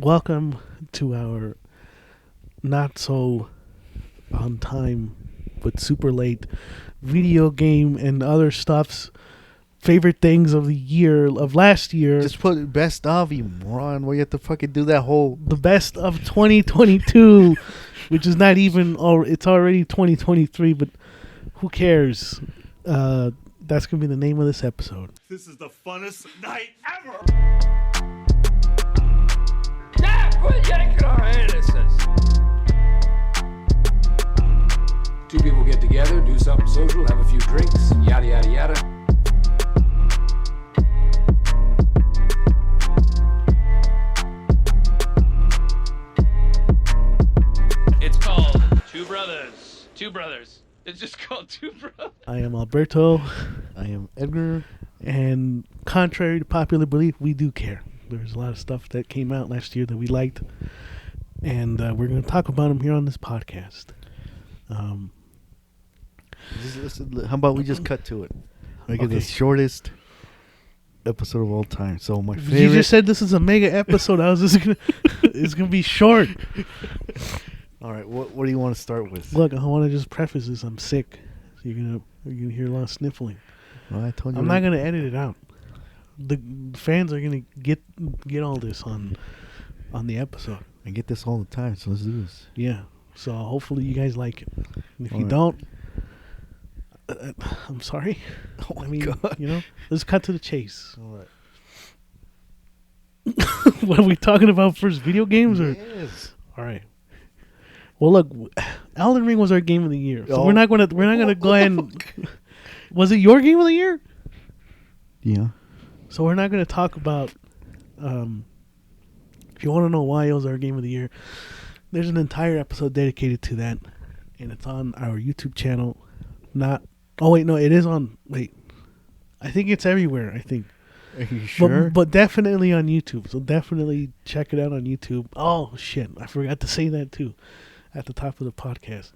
welcome to our not so on time but super late video game and other stuff's favorite things of the year of last year. Just put best of, you moron. Where you have to fucking do that whole The best of 2022, which is not even. Oh, it's already 2023, but who cares? That's gonna be the name of this episode. This is the funnest night ever! Yeah, quit yanking our anuses. Two people get together, do something social, have a few drinks, yada yada yada. It's called Two Brothers. Two Brothers. It's just called Two Brothers. I am Alberto, I am Edgar. and contrary to popular belief, we do care. There's a lot of stuff that came out last year that we liked, and we're going to talk about them here on this podcast. How about we just cut to it? Make it Okay. the shortest episode of all time. So my favorite. You just said this is a mega episode. I was just gonna, it's gonna be short. All right, what do you want to start with? Look, I want to just preface this. I'm sick, so you're gonna hear a lot of sniffling. Well, I told you. I'm not gonna edit it out. The fans are gonna get all this on the episode. I get this all the time, so let's do this. Yeah. So hopefully you guys like it. And if All you right. don't, I'm sorry. Oh my I mean, God. let's cut to the chase. All right. What are we talking about first? Video games or? Yes. All right. Well, look, Elden Ring was our game of the year, so Oh. we're not gonna go ahead and. Was it your game of the year? Yeah. So we're not gonna talk about. If you want to know why it was our game of the year, there's an entire episode dedicated to that, and it's on our YouTube channel. Not. Oh wait, no, it is on. Wait, I think it's everywhere. I think. Are you sure? But definitely on YouTube. So definitely check it out on YouTube. Oh shit, I forgot to say that too, at the top of the podcast.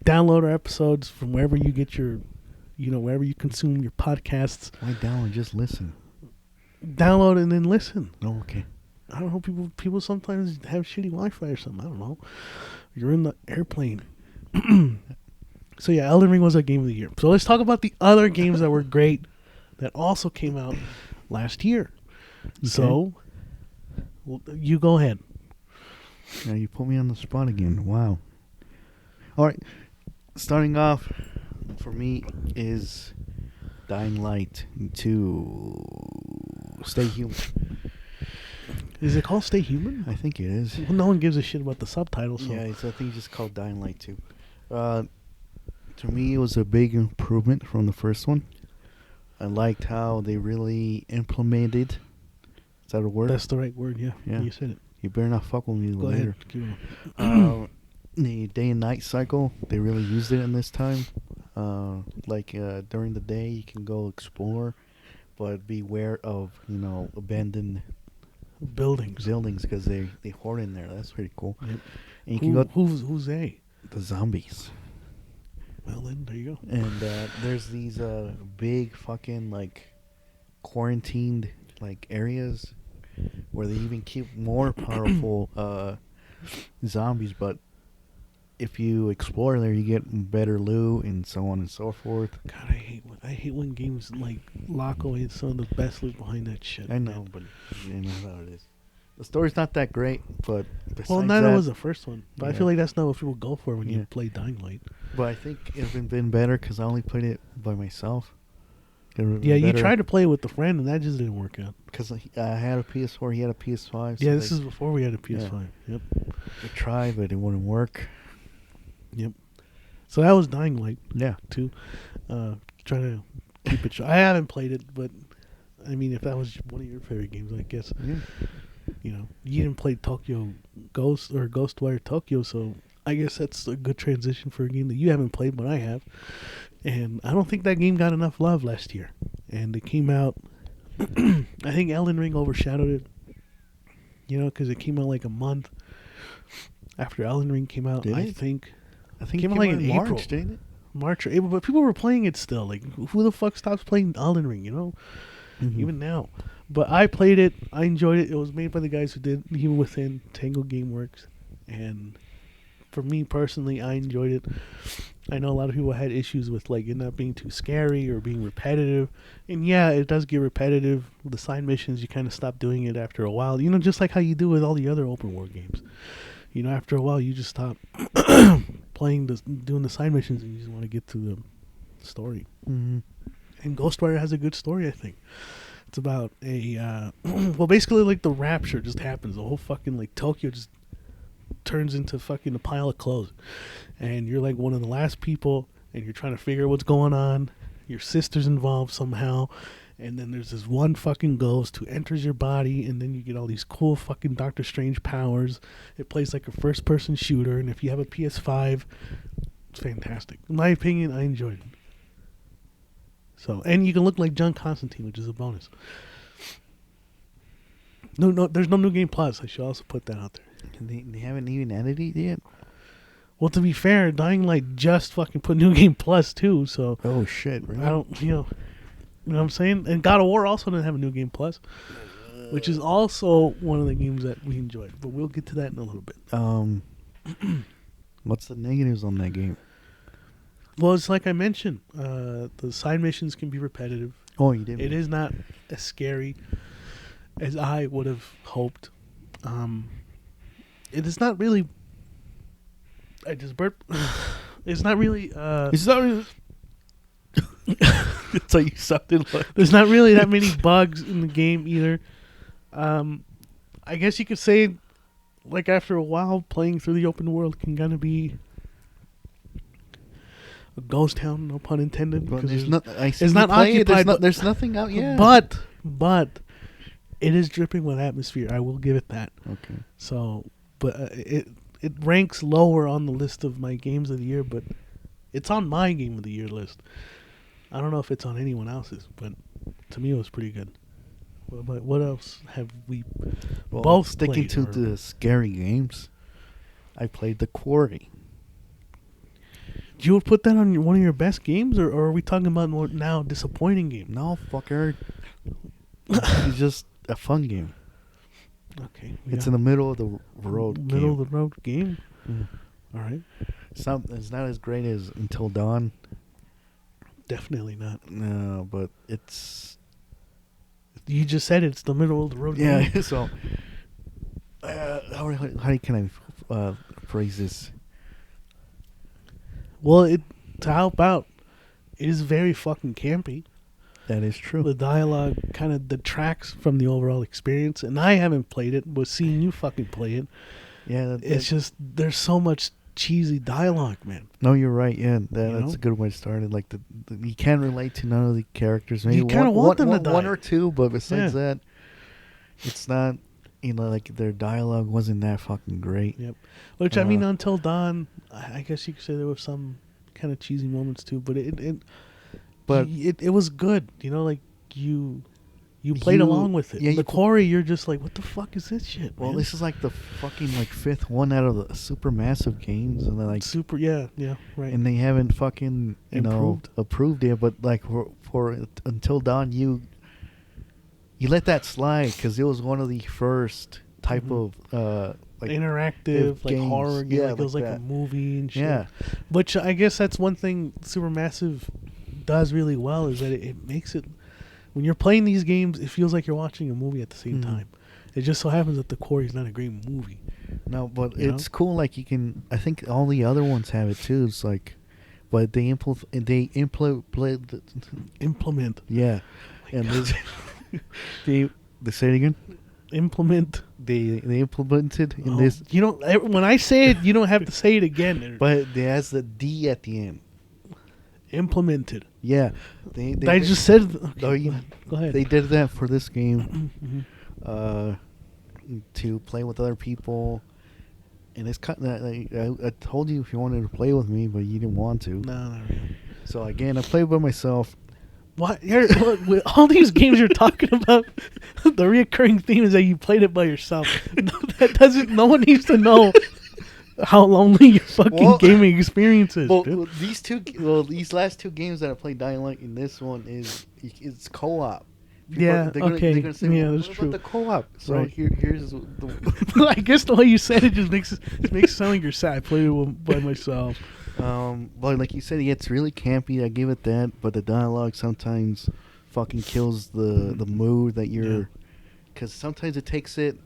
Download our episodes from wherever you get your, wherever you consume your podcasts. Why down? Just listen. Download and then listen. Oh, okay. I don't know. People sometimes have shitty Wi-Fi or something. I don't know. You're in the airplane. So yeah, Elden Ring was our game of the year. So let's talk about the other games that were great that also came out last year. Okay. So you go ahead. Now you put me on the spot again. Wow. All right. Starting off for me is Dying Light 2. Stay Human. Is it called Stay Human? I think it is. Well, no one gives a shit about the subtitles. So. Yeah, I think it's just called Dying Light 2. To me, it was a big improvement from the first one. I liked how they really implemented. Is that a word? That's the right word. Yeah. Yeah. You said it. You better not fuck with me Go later. ahead. Keep going. The day and night cycle, they really used it in this time. During the day, you can go explore, but beware of abandoned Buildings. because they hoard in there. That's pretty cool. Yep. And you can go Who's they? the zombies. Well then, there you go. And there's these big fucking quarantined areas where they even keep more powerful zombies. But if you explore there, you get better loot and so on and so forth. God, I hate when games lock away some of the best loot behind that shit. I know, but you know how it is. The story's not that great, but Well, neither was the first one. But I Yeah. feel like that's not what people go for when you Yeah. play Dying Light. But I think it would have been better because I only played it by myself. Yeah, you tried to play it with a friend, and that just didn't work out. Because I had a PS4, he had a PS5. Yeah, this is before we had a PS5. Yep. We tried, but it wouldn't work. Yep. So that was Dying Light Yeah. too. Trying to keep it short. I haven't played it, but I mean, if that was one of your favorite games, I guess Yeah. You didn't play Tokyo Ghost or Ghostwire Tokyo, so I guess that's a good transition for a game that you haven't played, but I have. And I don't think that game got enough love last year. And it came out. I think Elden Ring overshadowed it. Because it came out like a month after Elden Ring came out. Did I it? think I think Came it out like came out in in March, April. didn't it? March or April, but people were playing it still. Like, who the fuck stops playing Elden Ring? Mm-hmm. Even now. But I played it. I enjoyed it. It was made by the guys who did Evil Within, Tango Gameworks, and for me personally, I enjoyed it. I know a lot of people had issues with like it not being too scary or being repetitive, and yeah, it does get repetitive. The side missions, you kind of stop doing it after a while. You know, just like how you do with all the other open world games. You know, after a while, you just stop doing the side missions, and you just want to get to the story. Mm-hmm. And Ghostwire has a good story, I think. It's about a well, basically like the rapture just happens. The whole fucking like Tokyo just turns into fucking a pile of clothes, and you're like one of the last people, and you're trying to figure out what's going on. Your sister's involved somehow, and then there's this one fucking ghost who enters your body, and then you get all these cool fucking Doctor Strange powers. It plays like a first-person shooter, and if you have a PS5, it's fantastic. In my opinion, I enjoyed it. So, and you can look like John Constantine, which is a bonus. No, there's no New Game Plus. I should also put that out there. They haven't even edited it yet? Well, to be fair, Dying Light just fucking put New Game Plus too, so Oh, shit, really? I don't, you know what I'm saying? And God of War also didn't have a New Game Plus, which is also one of the games that we enjoyed, but we'll get to that in a little bit. What's the negatives on that game? Well, it's like I mentioned, the side missions can be repetitive. Oh, you did? It is not as scary as I would have hoped. It is not really. I just burped. It's not really. It's not really. That's how you sounded like. There's not really that many bugs in the game either. I guess you could say, like after a while, playing through the open world can kind of be a ghost town, no pun intended. But Because there's not. it's not occupied. There's nothing out yet. But it is dripping with atmosphere. I will give it that. Okay. So, but it ranks lower on the list of my games of the year, but it's on my game of the year list. I don't know if it's on anyone else's, but to me it was pretty good. What else have we both sticking played, to or- the scary games? I played The Quarry. You would put that on one of your best games, or are we talking about more now disappointing game? No, fucker. It's just a fun game. Okay, It's in the middle of the road. middle of the road game. Mm. All right, It's not as great as Until Dawn. definitely not. No, but it's You just said it's the middle of the road game. yeah. So how can I phrase this? Well, to help out, it is very fucking campy. That is true. The dialogue kind of detracts from the overall experience, and I haven't played it, but seeing you fucking play it, Yeah, it's just there's so much cheesy dialogue, man. no, you're right. Yeah, that's know? a good way to start it. Like you can't relate to none of the characters. Maybe You kinda want them to die. one or two, but besides Yeah. that, it's not. You know, like their dialogue wasn't that fucking great. Yep. Which I mean, Until Dawn, I guess you could say there were some kind of cheesy moments too, but it was good. You know, like you played along with it. yeah, The Quarry, you're just like, what the fuck is this shit? Well, man? this is like the fucking like fifth one out of the super massive games, and they're like, super. Yeah, right. and they haven't fucking Improved. approved it. But like for Until Dawn, you let that slide because it was one of the first type of like interactive, like games. horror game. Yeah, Like it was like like a that. movie and shit. Yeah. Which I guess that's one thing Supermassive does really well is that it makes it, when you're playing these games, it feels like you're watching a movie at the same time. It just so happens that The Quarry is not a great movie. No, but You it's cool. Like you can, I think all the other ones have it too. It's like, but they Implement. yeah, and they say it again. Implement. They implemented in Oh, this, you don't. When I say it, you don't have to say it again. but it has the D at the end. Implemented. Yeah, I just said. Okay, No, you- go ahead. they did that for this game. Mhm. To play with other people, and it's kind of like, I told you if you wanted to play with me, but you didn't want to. No, not really. So again, I played by myself. What? With all these games you're talking about, the reoccurring theme is that you played it by yourself. No, that doesn't. No one needs to know how lonely your fucking Well, gaming experience is. Well, dude. these last two games that I played Dying Light, and this one it's co-op, Yeah, okay. They're gonna say, Yeah, well, that's what true. about the co-op? So Right. here's I guess the way you said it just makes it sound like you're sad. I played it by myself. But like you said, it's really campy. I give it that. But the dialogue sometimes fucking kills the mood that you're. Because sometimes it takes it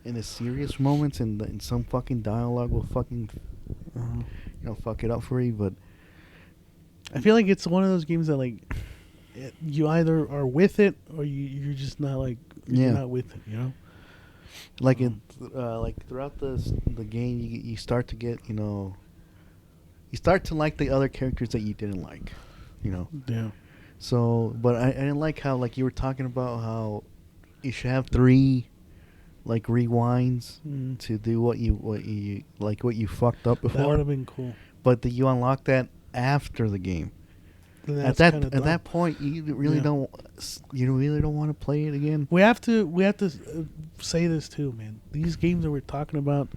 in the serious moments, and some fucking dialogue will fucking, fuck it up for you. But I feel like it's one of those games that like you either are with it or you're just not like you're not with it. You know. like like throughout the game, you start to get you start to like the other characters that you didn't like, Yeah. So, but I didn't like how like you were talking about how you should have 3 like rewinds to do what you fucked up before. That would have been cool. But you unlock that after the game. And At that's that kinda at that dumb. point, you really don't want to play it again. We have to say this too, man. These games that we're talking about,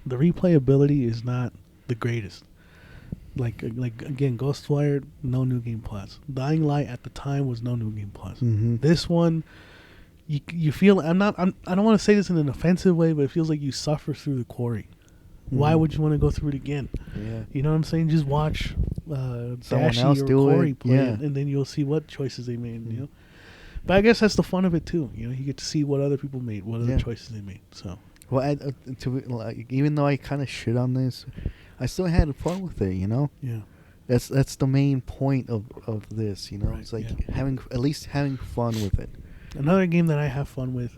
the replayability is not the greatest. Like again, Ghostwire, no new game plus. Dying Light at the time was no new game plus. Mm-hmm. This one, you feel I don't want to say this in an offensive way, but it feels like you suffer through the quarry. Why would you want to go through it again? Yeah. You know what I'm saying? Just watch Someone Dashi else or do Corey it, play yeah. it, and then you'll see what choices they made. You know, but I guess that's the fun of it too. You get to see what other people made, what other choices they made. So, Well, even though I kind of shit on this, I still had fun with it. yeah, That's the main point of this. Right, It's like yeah. having fun with it. another game that I have fun with,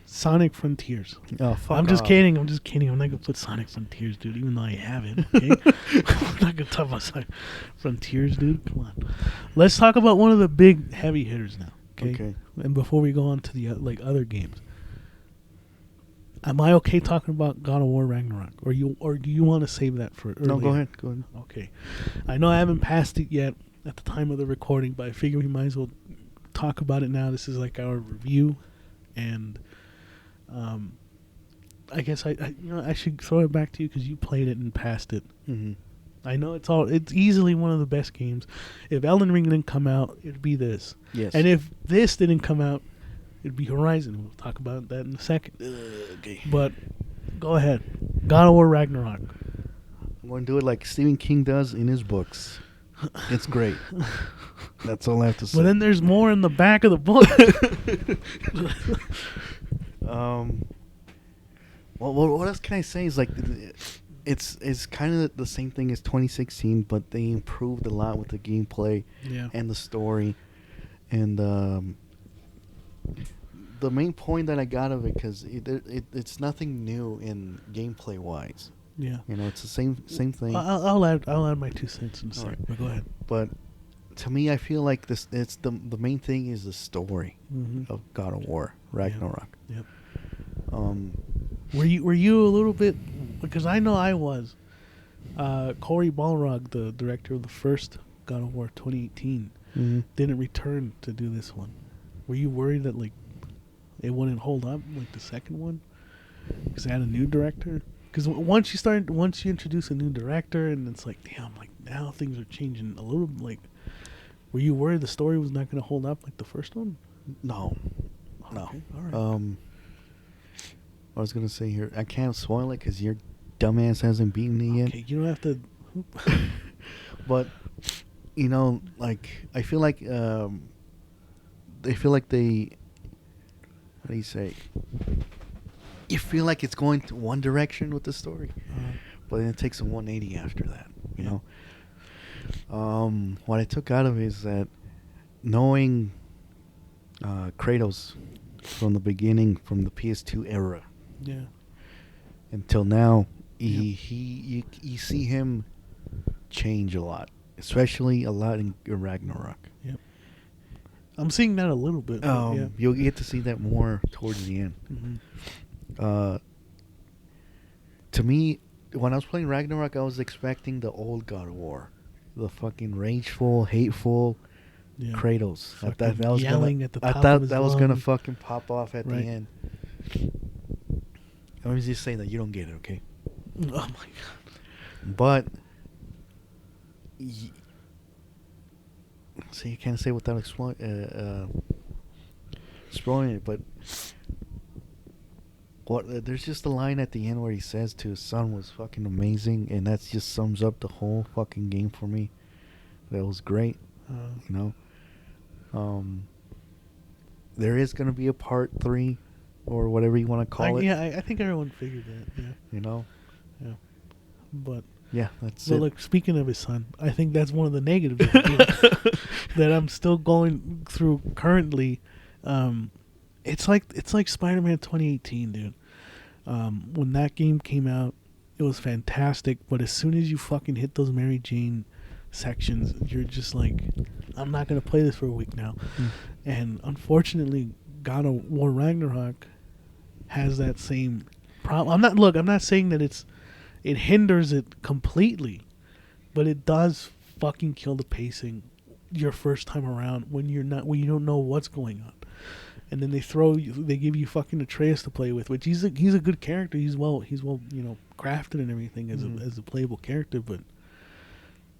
Sonic Frontiers. Oh, fuck I'm just off. kidding. I'm not gonna put Sonic Frontiers, dude. Even though I have it, okay? I'm not gonna talk about Sonic Frontiers, dude. Come on. Let's talk about one of the big heavy hitters now, okay? Okay. And before we go on to the other games, am I okay talking about God of War Ragnarok, or do you want to save that for earlier? No, go ahead. Go ahead. Okay. I know I haven't passed it yet at the time of the recording, but I figure we might as well talk about it now. This is like our review, and I guess I should throw it back to you because you played it and passed it. Mm-hmm. I know it's easily one of the best games. If Elden Ring didn't come out, it'd be this. Yes. And if this didn't come out, it'd be Horizon. We'll talk about that in a second. Okay. But go ahead. God of War Ragnarok. I'm going to do it like Stephen King does in his books. It's great. That's all I have to say. But then there's more in the back of the book. Well, what else can I say? Is like it's kind of the same thing as 2016, but they improved a lot with the gameplay and the story, and the main point that I got of it, because it's nothing new in gameplay wise. Yeah. It's the same thing. I'll add my 2 cents in a second. Alright. But go ahead. But to me, I feel like it's the main thing is the story of God of War Ragnarok. Yep. Um, Were you a little bit, because I know I was. Cory Balrog, the director of the first God of War 2018, didn't return to do this one. Were you worried that like it wouldn't hold up like the second one because they had a new director? Because once you introduce a new director, and it's like, damn, like now things are changing a little. Like, were you worried the story was not going to hold up like the first one? no. Okay, all right. I was gonna say here, I can't spoil it because your dumbass hasn't beaten it yet. Okay, you don't have to. But like I feel like they feel like they. How do you say? You feel like it's going to one direction with the story, but then it takes a 180 after that. You know. What I took out of it is that knowing Kratos from the beginning, from the PS2 era. Yeah. Until now, you see him change a lot, especially a lot in Ragnarok. Yep. I'm seeing that a little bit. Yeah. You'll get to see that more towards the end. Mm-hmm. To me, when I was playing Ragnarok, I was expecting the old God of War, the fucking rageful, hateful Kratos. I thought that was yelling gonna, at the I top thought of his that was gonna lungs. fucking pop off at Right. the end. Let me just say that you don't get it, okay? Oh my god. But see, you can't say without spoiling it, but there's just a line at the end where he says to his son was fucking amazing, and that just sums up the whole fucking game for me. That was great, you know. There is gonna be a part 3, or whatever you want to call it. Yeah, I think everyone figured that. Yeah, You know. yeah. But Yeah, that's so it. like speaking of his son, I think that's one of the negatives of the game that I'm still going through currently. It's like Spider-Man 2018, dude. When that game came out, it was fantastic. But as soon as you fucking hit those Mary Jane sections, you're just like, I'm not gonna play this for a week now. And unfortunately, God of War Ragnarok has that same problem. I'm not saying that it hinders it completely, but it does fucking kill the pacing your first time around when you don't know what's going on. And then they give you fucking Atreus to play with, which he's a good character. He's well crafted and everything as a playable character, but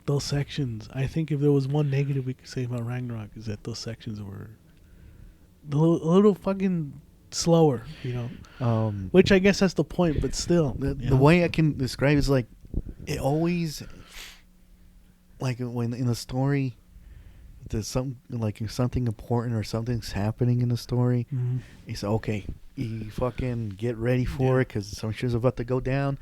those sections, I think if there was one negative we could say about Ragnarok is that those sections were a little fucking slower, which I guess that's the point, but still. The way I can describe it is like, it always, like when in the story, there's something important or something's happening in the story. Mm-hmm. It's okay. You fucking get ready for it because some shit's about to go down.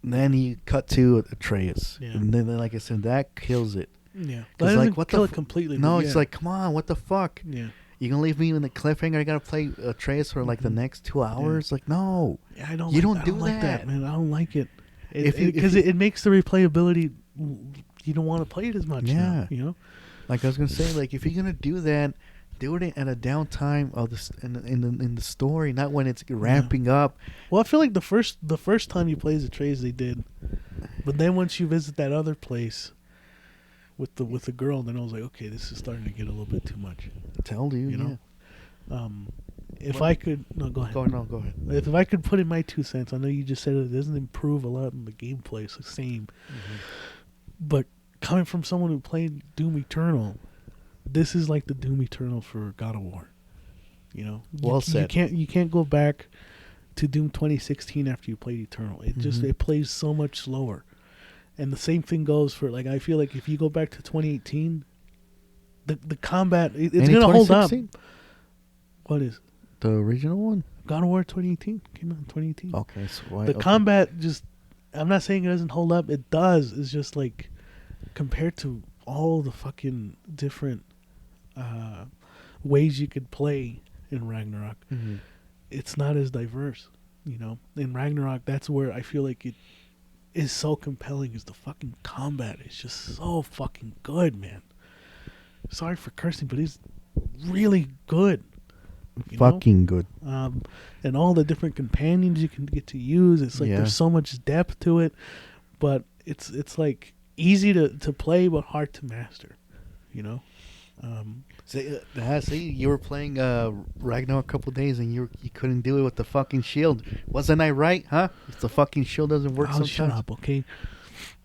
And then you cut to Atreus, and then like I said, that kills it. Yeah, because like what kill it completely? No, it's like, come on, what the fuck? Yeah. You gonna leave me in the cliffhanger? I gotta play Atreus for like the next 2 hours? Like, no. Yeah, I don't. You like, don't do I don't like that, man. I don't like it. Because it makes the replayability. You don't want to play it as much. Yeah. Now, Like I was gonna say, like if you're gonna do that, do it at a downtime of in the story, not when it's ramping up. Well, I feel like the first time you play as Atreus, they did, but then once you visit that other place with the girl, then I was like, okay, this is starting to get a little bit too much. Tell you, you know. Yeah. If I could, no, go ahead. Go ahead. If I could put in my 2 cents, I know you just said it doesn't improve a lot in the gameplay. It's the same, but coming from someone who played Doom Eternal, this is like the Doom Eternal for God of War. Well said. You can't go back to Doom 2016 after you played Eternal. It just it plays so much slower. And the same thing goes for, like, I feel like if you go back to 2018, the combat it's gonna hold up. What is the original one? God of War 2018 came out in 2018. Okay, so the combat just, I'm not saying it doesn't hold up. It does. It's just like compared to all the fucking different ways you could play in Ragnarok, it's not as diverse. In Ragnarok, that's where I feel like it is so compelling. Is the fucking combat? It's just so fucking good, man. Sorry for cursing, but it's really good. Fucking good. And all the different companions you can get to use. It's like there's so much depth to it, but it's like easy to play but hard to master. See, you were playing Ragnarok a couple days and you couldn't do it with the fucking shield. Wasn't I right, huh? If the fucking shield doesn't work sometimes. Shut up, okay?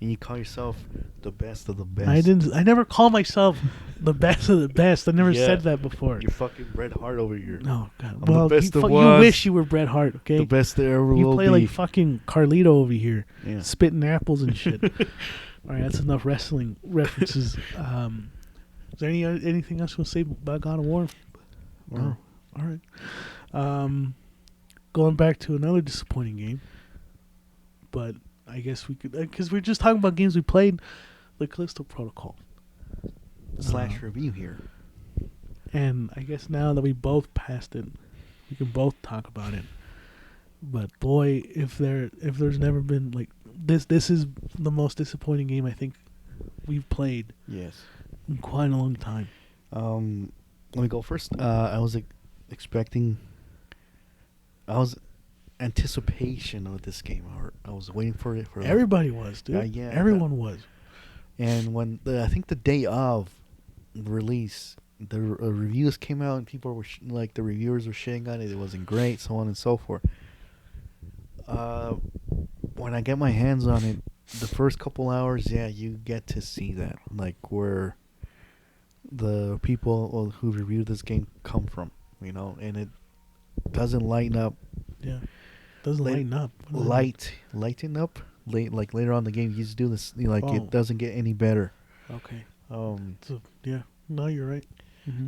And you call yourself the best of the best. I never call myself the best of the best. I never said that before. You're fucking Bret Hart over here. No, God. I'm the best there was. You wish you were Bret Hart, okay? The best there ever will be. You play like fucking Carlito over here, spitting apples and shit. All right, that's enough wrestling references. Is there anything else you want to say about God of War? No. All right. Going back to another disappointing game, but I guess we could, because we're just talking about games we played, the Callisto Protocol / review here. And I guess now that we both passed it, we can both talk about it. But boy, if there's never been like this is the most disappointing game I think we've played. Yes. In quite a long time. Let me go first. I was expecting. I was anticipation of this game. I was waiting for it. Everybody was, dude. Everyone was. And when I think the day of release, the reviews came out and people were the reviewers were shitting on it. It wasn't great, so on and so forth. When I get my hands on it, the first couple hours, you get to see that, like where the people who reviewed this game come from. you know, and it doesn't lighten up. Yeah. Doesn't Lit- lighten up. What does that mean? Lighten up. Like later on in the game, you just do this. Like Oh. it doesn't get any better. Okay. Um, So yeah. No, you're right. Mm-hmm.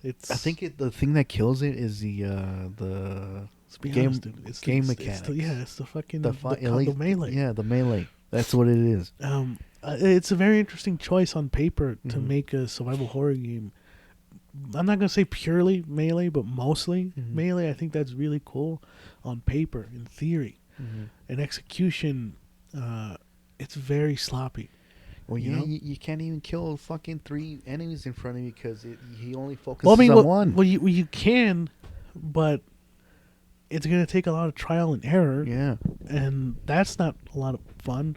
It's. I think the thing that kills it is the Let's be game honest, dude. It's game it's mechanics. It's the fucking the the melee. Yeah, the melee. That's what it is. It's a very interesting choice on paper to Mhm. make a survival horror game. I'm not gonna say purely melee, but mostly Mhm. melee. I think that's really cool on paper, in theory. In execution, it's very sloppy. Well, You yeah, know? you can't even kill fucking 3 enemies in front of you because he only focuses Well, I mean, on one. well, you can, but it's gonna take a lot of trial and error, Yeah. and that's not a lot of fun,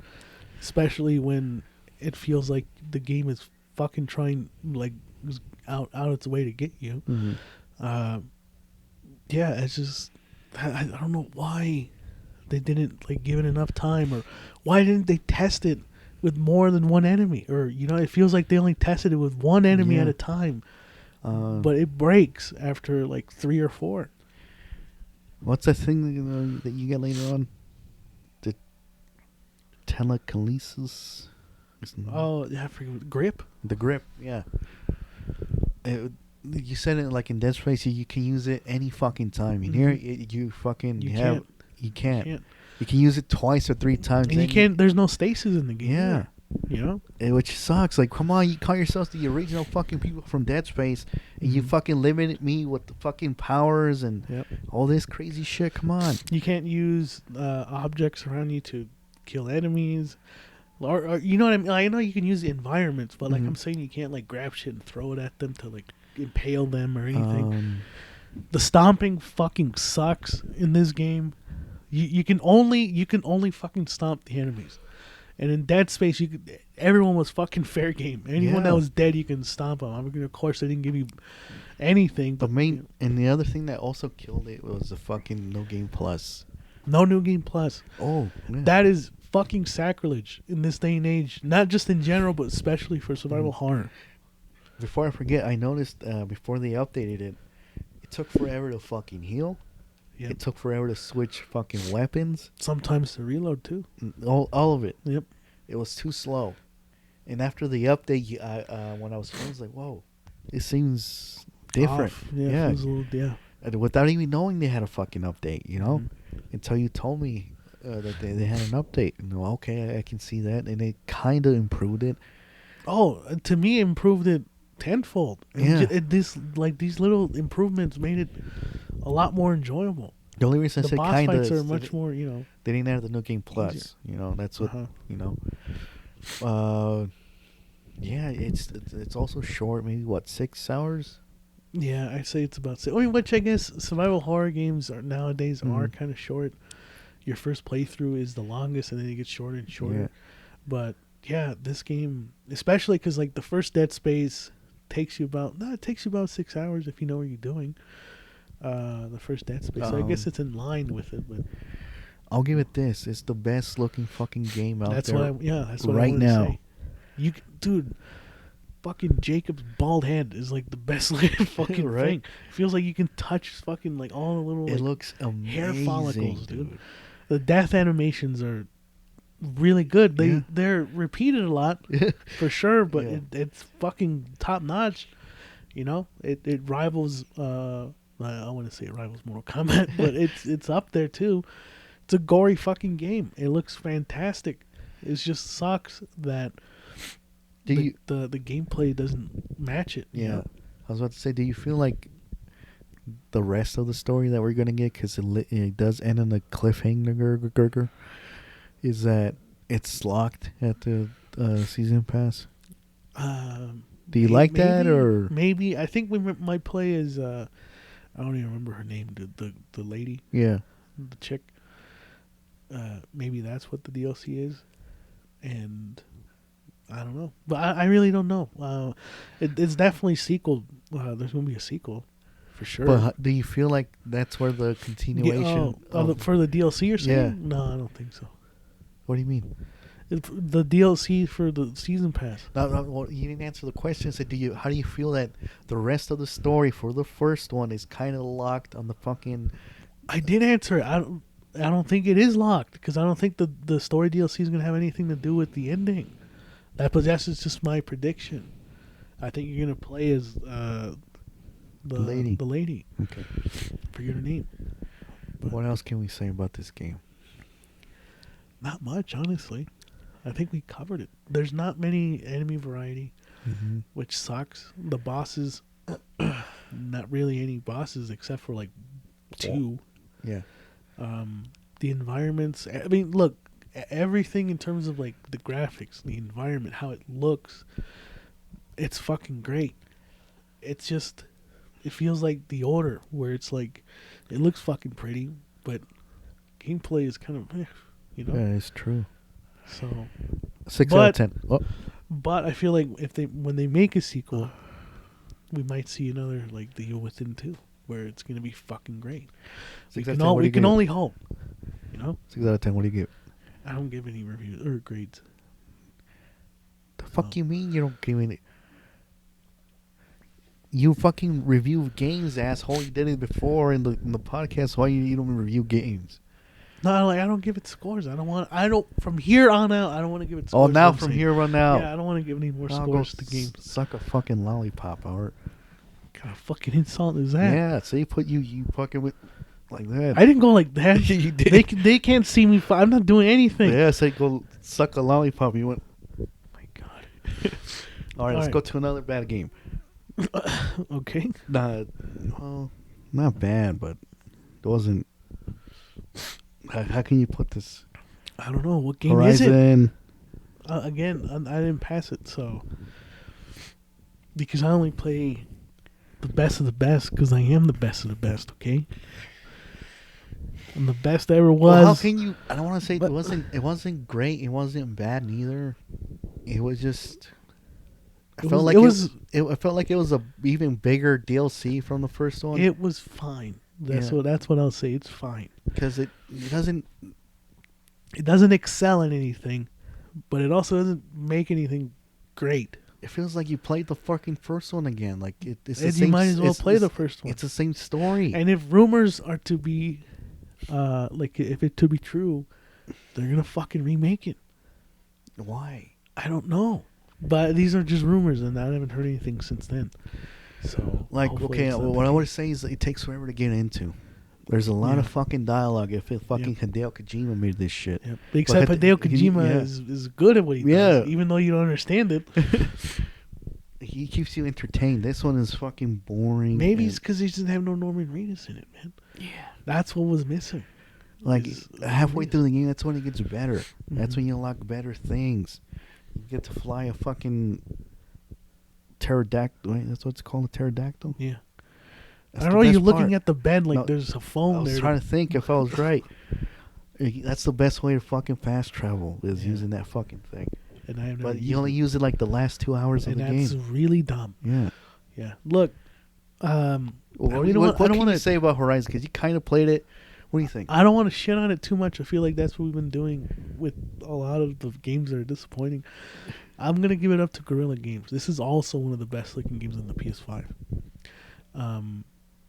especially when it feels like the game is fucking trying like is out its way to get you. Mhm. Yeah, it's just I don't know why they didn't like give it enough time, or why didn't they test it with more than one enemy, or it feels like they only tested it with one enemy Yeah. at a time, Uh, but it breaks after like 3 or 4. What's that thing that you get later on? The telekinesis. Oh, yeah, I forget. Grip. The grip. Yeah. You said it like in Dead Space. You can use it any fucking time. In here, you fucking You have. can't. You can't. Can't. You can use it twice or 3 times. And you can't. There's no stasis in the game. Yeah. either, Which sucks. Like, come on, you call yourselves the original fucking people from Dead Space, and you Mhm. fucking limited me with the fucking powers and Yep. all this crazy shit. Come on. You can't use objects around you to kill enemies. Or you know what I mean? I know you can use the environments, but like Mhm. I'm saying, you can't like grab shit and throw it at them to like impale them or anything. The stomping fucking sucks in this game. You can only fucking stomp the enemies. And in Dead Space, everyone was fucking fair game. Anyone that Yeah. was dead, you can stomp them. I mean, of course, they didn't give you anything. The But main and the other thing that also killed it was the fucking No Game Plus. no new game plus. Oh, yeah. That is fucking sacrilege in this day and age. Not just in general, but especially for survival horror. Before I forget, I noticed before they updated it, it took forever to fucking heal. Yep. It took forever to switch fucking weapons. Sometimes to reload too. All of it. Yep. It was too slow. And after the update, when I was playing, I was like, whoa, this seems different. Off. Yeah. Feels a little, yeah. And without even knowing they had a fucking update, you know? Mhm. Until you told me that they had an update. And well, okay, I can see that. And it kind of improved it. Oh, to me, it improved it tenfold. And Yeah. these little improvements made it a lot more enjoyable. The only reason I The said boss kind of fights are is much more, they didn't have the No Game Plus. You know, that's what, Uh-huh. you know. Yeah, it's also short. Maybe, what, 6 hours? Yeah, I'd say it's about. I mean, which I guess survival horror games are nowadays are Mhm. kind of short. Your first playthrough is the longest, and then it gets shorter and shorter. Yeah. But yeah, this game, especially because like the first Dead Space takes you about 6 hours if you know what you're doing. The first Dead Space, so I guess it's in line with it, but I'll give it this. It's the best looking fucking game out that's there. that's what I right wanted now. to say. Dude, fucking Jacob's bald head is like the best looking fucking Right? thing. It feels like you can touch fucking like all the little It like, looks amazing. hair follicles, dude. The death animations are really good. They're repeated a lot for sure, but Yeah. it's fucking top notch. You know, it rivals. I want to say it rivals Mortal Kombat, but it's up there too. It's a gory fucking game. It looks fantastic. It just sucks that the gameplay doesn't match it. you Yeah. know? I was about to say, do you feel like the rest of the story that we're going to get, because it does end on a cliffhanger, is that it's locked at the season pass? Do you like that, or? maybe? I think we might play as I don't even remember her name. The lady, Yeah. the chick. Maybe that's what the DLC is, and I don't know. But I really don't know. It's definitely sequel. There's gonna be a sequel, for sure. But do you feel like that's where the continuation? For the DLC or something? Yeah. No, I don't think so. What do you mean? The DLC for the season pass. No, well, you didn't answer the question. I said, how do you feel that the rest of the story for the first one is kind of locked on the fucking? I did answer it. I don't think it is locked because I don't think the story DLC is gonna have anything to do with the ending. That's just my prediction. I think you're gonna play as the lady. The lady. Okay. Forget her name. But What else can we say about this game? not much, honestly. I think we covered it. There's not many enemy variety, which sucks. The bosses, not really any bosses except for like 2. Yeah. The environments. I mean, look, everything in terms of like the graphics, the environment, how it looks, it's fucking great. It's just, it feels like The Order, where it's like, it looks fucking pretty, but gameplay is kind of, you know. Yeah, it's true. So, 6 out of 10. Oh. but I feel like when they make a sequel, we might see another like The Within 2, where it's gonna be fucking great. 6 We out of can 10, what do we you can give it? only hope, you know. 6 out of 10. What do you give? I don't give any reviews or grades. The fuck you mean you don't give any? You fucking review games, asshole. You did it before in the podcast. Why you don't review games? No, like I don't give it scores. From here on out, I don't want to give it Oh, scores. now I'm from saying. here on out. Yeah, I don't want to give any more I'll scores go to games. Suck a fucking lollipop, Art. What kind of fucking insult is that? Yeah, so you fucking with like that. I didn't go like that. You did. They can't see me. I'm not doing anything. Yeah, say go suck a lollipop. You went. Oh my god. All right, let's All go right. to another bad game. Okay. Nah, well, not bad, but it wasn't. How can you put this? I don't know what game is it. Horizon. Again, I didn't pass it, so because I only play the best of the best because I am the best of the best. Okay. I'm the best there ever was. Well, how can you? I don't want to say But- it wasn't. It wasn't great. It wasn't bad neither. It was just. I felt like I felt like it was a even bigger DLC from the first one. It was fine. That's what I'll say. It's fine. Because it doesn't. It doesn't excel in anything, but it also doesn't make anything great. It feels like you played the fucking first one again. Like it's the And same. you might as well play it's- the first one. It's the same story. And if rumors are to be, if it to be true, they're gonna fucking remake it. Why? I don't know, but these are just rumors, and I haven't heard anything since then. So, Like, hopefully okay, it's not what the I would case. say is that it takes forever to get into. There's a lot Yeah. of fucking dialogue. If it fucking Yeah. Hideo Kojima made this shit. Yep. Except But Hideo can you- Kojima yeah. is good at what he does, even though you don't understand it. He keeps you entertained. This one is fucking boring. Maybe and, it's because he doesn't have no Norman Reedus in it, man. Yeah, that's what was missing. like is- halfway is. through the game, that's when it gets better. That's Mhm. when you unlock better things. You get to fly a fucking pterodactyl. Right? That's what it's called, a pterodactyl. Yeah. That's I the don't know. You're best looking part. at the bed like No, there's a I phone was there. trying to think if I was right. That's the best way to fucking fast travel is Yeah. using that fucking thing. and I have never But you used only it. use it like the last 2 hours of And the that's game. really dumb. Yeah. Yeah. Look, What, we don't want- I what don't can wanna- you say about Horizon? Because you kind of played it. What do you think? I don't want to shit on it too much. I feel like that's what we've been doing with a lot of the games that are disappointing. I'm gonna give it up to Guerrilla Games. This is also one of the best looking games on the PS5.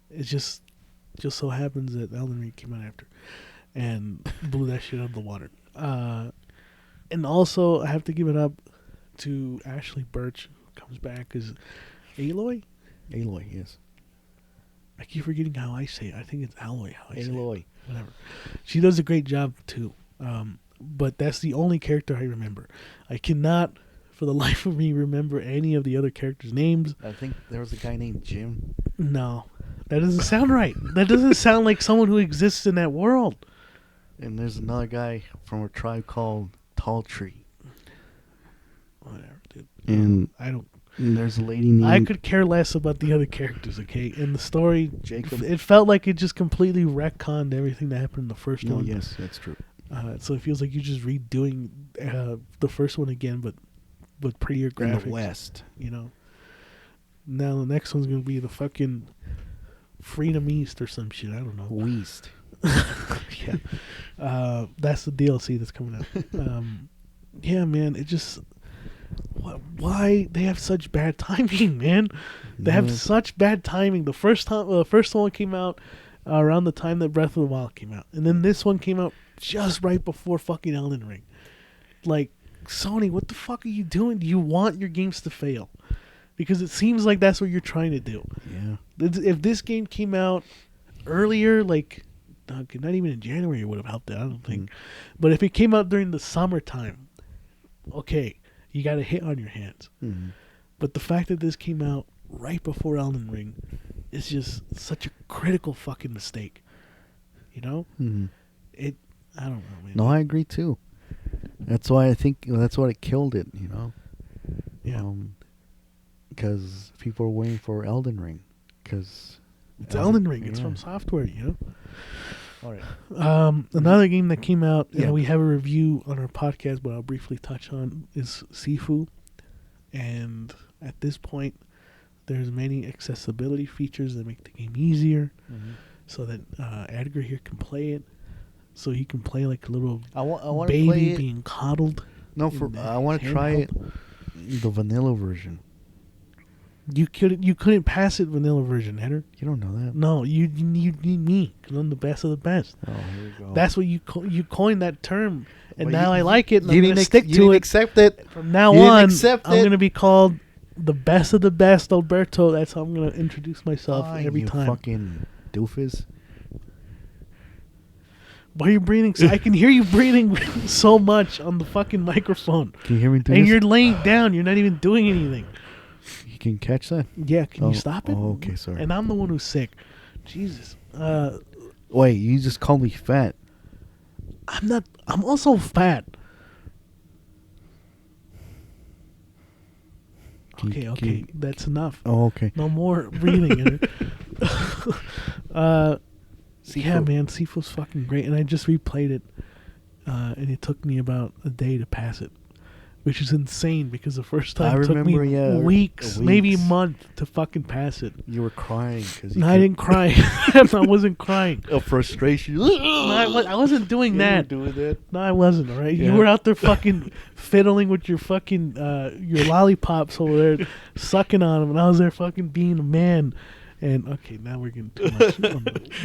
It's just so happens that Elden Ring came out after, and blew that shit out of the water. And also I have to give it up to Ashley Birch, who comes back as Aloy. Aloy, yes. I keep forgetting how I say it. I think it's Alloy. How I say it. Aloy. Whatever. She does a great job too. But that's the only character I remember. I cannot, for the life of me, remember any of the other characters' names. I think there was a guy named Jim. No, that doesn't sound right. That doesn't sound like someone who exists in that world. And there's another guy from a tribe called Tall Tree. Whatever, dude. And, I don't. and there's a lady named I could care less about the other characters. Okay, and the story. Jacob. It felt like it just completely retconned everything that happened in the first No, one. yes, that's true. So it feels like you're just redoing the first one again, but with prettier graphics. In the West. You know. Now the next one's gonna be the fucking Freedom East or some shit. I don't know. West. Yeah. That's the DLC that's coming out. Yeah, man. It just why they have such bad timing, man. They have Yeah. such bad timing. The first one came out around the time that Breath of the Wild came out, and then this one came out just right before fucking Elden Ring. Like, Sony, what the fuck are you doing? Do you want your games to fail? Because it seems like that's what you're trying to do. Yeah. If this game came out earlier, like, okay, not even in January, it would have helped it, I don't think. But if it came out during the summertime, okay, you got a hit on your hands. Mm-hmm. But the fact that this came out right before Elden Ring is just such a critical fucking mistake. You know? Mm-hmm. I don't know, man. No, I agree too. That's why I think that's what it killed it. You know. Yeah. Because people are waiting for Elden Ring. Because It's Elden Ring. It's from software, you know? All right. Another game that came out, Yeah. and we have a review on our podcast, but I'll briefly touch on, is Sifu. And at this point, there's many accessibility features that make the game easier, so that Edgar here can play it. So he can play like a little I want to play baby it. being coddled. No, in the I want to try it, handheld. the vanilla version. You couldn't pass it vanilla version, Header. You don't know that. No, you need me because I'm the best of the best. Oh, here we go. That's what you coined that term, and Well, now you- I like it. And you I'm didn't gonna stick you to didn't it. accept it. From now You didn't on, accept I'm it. gonna be called the best of the best, Alberto. That's how I'm gonna introduce myself every you time. fucking doofus. Why are you breathing? I can hear you breathing so much on the fucking microphone, Can you hear me do and this? you're laying down. You're not even doing anything. You can catch that? Yeah, can you stop it? Oh, okay, sorry. And I'm the one who's sick. Jesus. Wait, you just called me fat. I'm not. I'm also fat. Okay. That's enough. Oh, okay. No more breathing. Yeah, man, Sifu's fucking great, and I just replayed it, and it took me about a day to pass it, which is insane because the first time I it took me remember, yeah, weeks, maybe a weeks. month to fucking pass it. You were crying because No, I didn't cry. I wasn't crying. Of frustration. No, I wasn't doing that. Doing that. No, I wasn't. All right, Yeah. you were out there fucking fiddling with your fucking your lollipops over there, sucking on them, and I was there fucking being a man. And okay, now we're getting too much.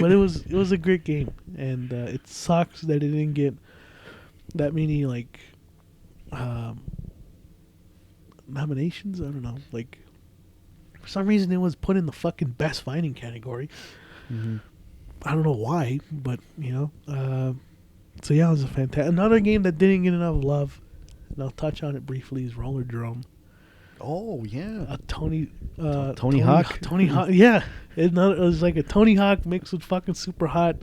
But it was a great game, and it sucks that it didn't get that many like nominations. I don't know. Like for some reason, it was put in the fucking best fighting category. Mm-hmm. I don't know why, but you know. So yeah, it was a fantastic. Another game that didn't get enough love, and I'll touch on it briefly, is Roller Drum. Oh yeah. Tony Hawk? Tony Hawk. Yeah, it was like a Tony Hawk mixed with fucking Super Hot.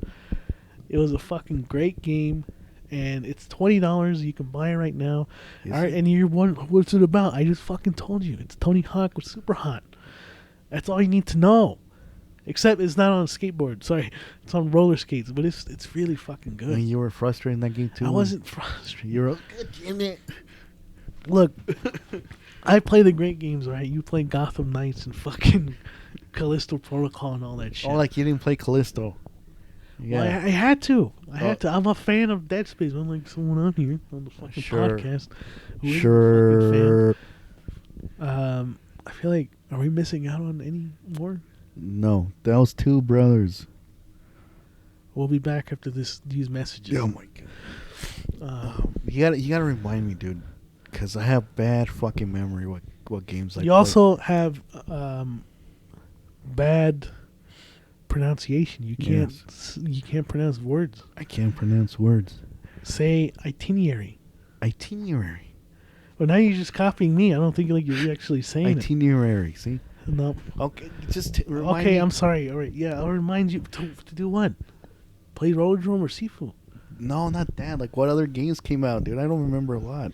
It was a fucking great game, and it's $20. You can buy it right now. Is All right, it? and you're wondering, what's it about? I just fucking told you. It's Tony Hawk with Super Hot. That's all you need to know. Except it's not on a skateboard. Sorry, it's on roller skates, but it's really fucking good. And you were frustrated in that game too. I wasn't frustrated. You're damn it. Look, I play the great games, right? You play Gotham Knights and fucking Callisto Protocol and all that shit. Oh, like you didn't play Callisto. Yeah. Well, I had to. I had to. I'm a fan of Dead Space. Unlike someone on here on the fucking Sure. podcast. who isn't a fucking Sure. fan. I feel like, are we missing out on any more? No, that was Two Brothers. We'll be back after these messages. Oh my god. You gotta remind me, dude, because I have bad fucking memory. What games I You play. also have bad pronunciation. You can't you can't pronounce words. I can't pronounce words. Say itinerary. Itinerary. Well, now you're just copying me. I don't think like you're actually saying it. Itinerary. See. No. Okay, just remind Okay, me. I'm sorry. All right, yeah, I'll remind you to do what? Play Roller Drum or Sifu? No, not that. Like, what other games came out, dude? I don't remember a lot.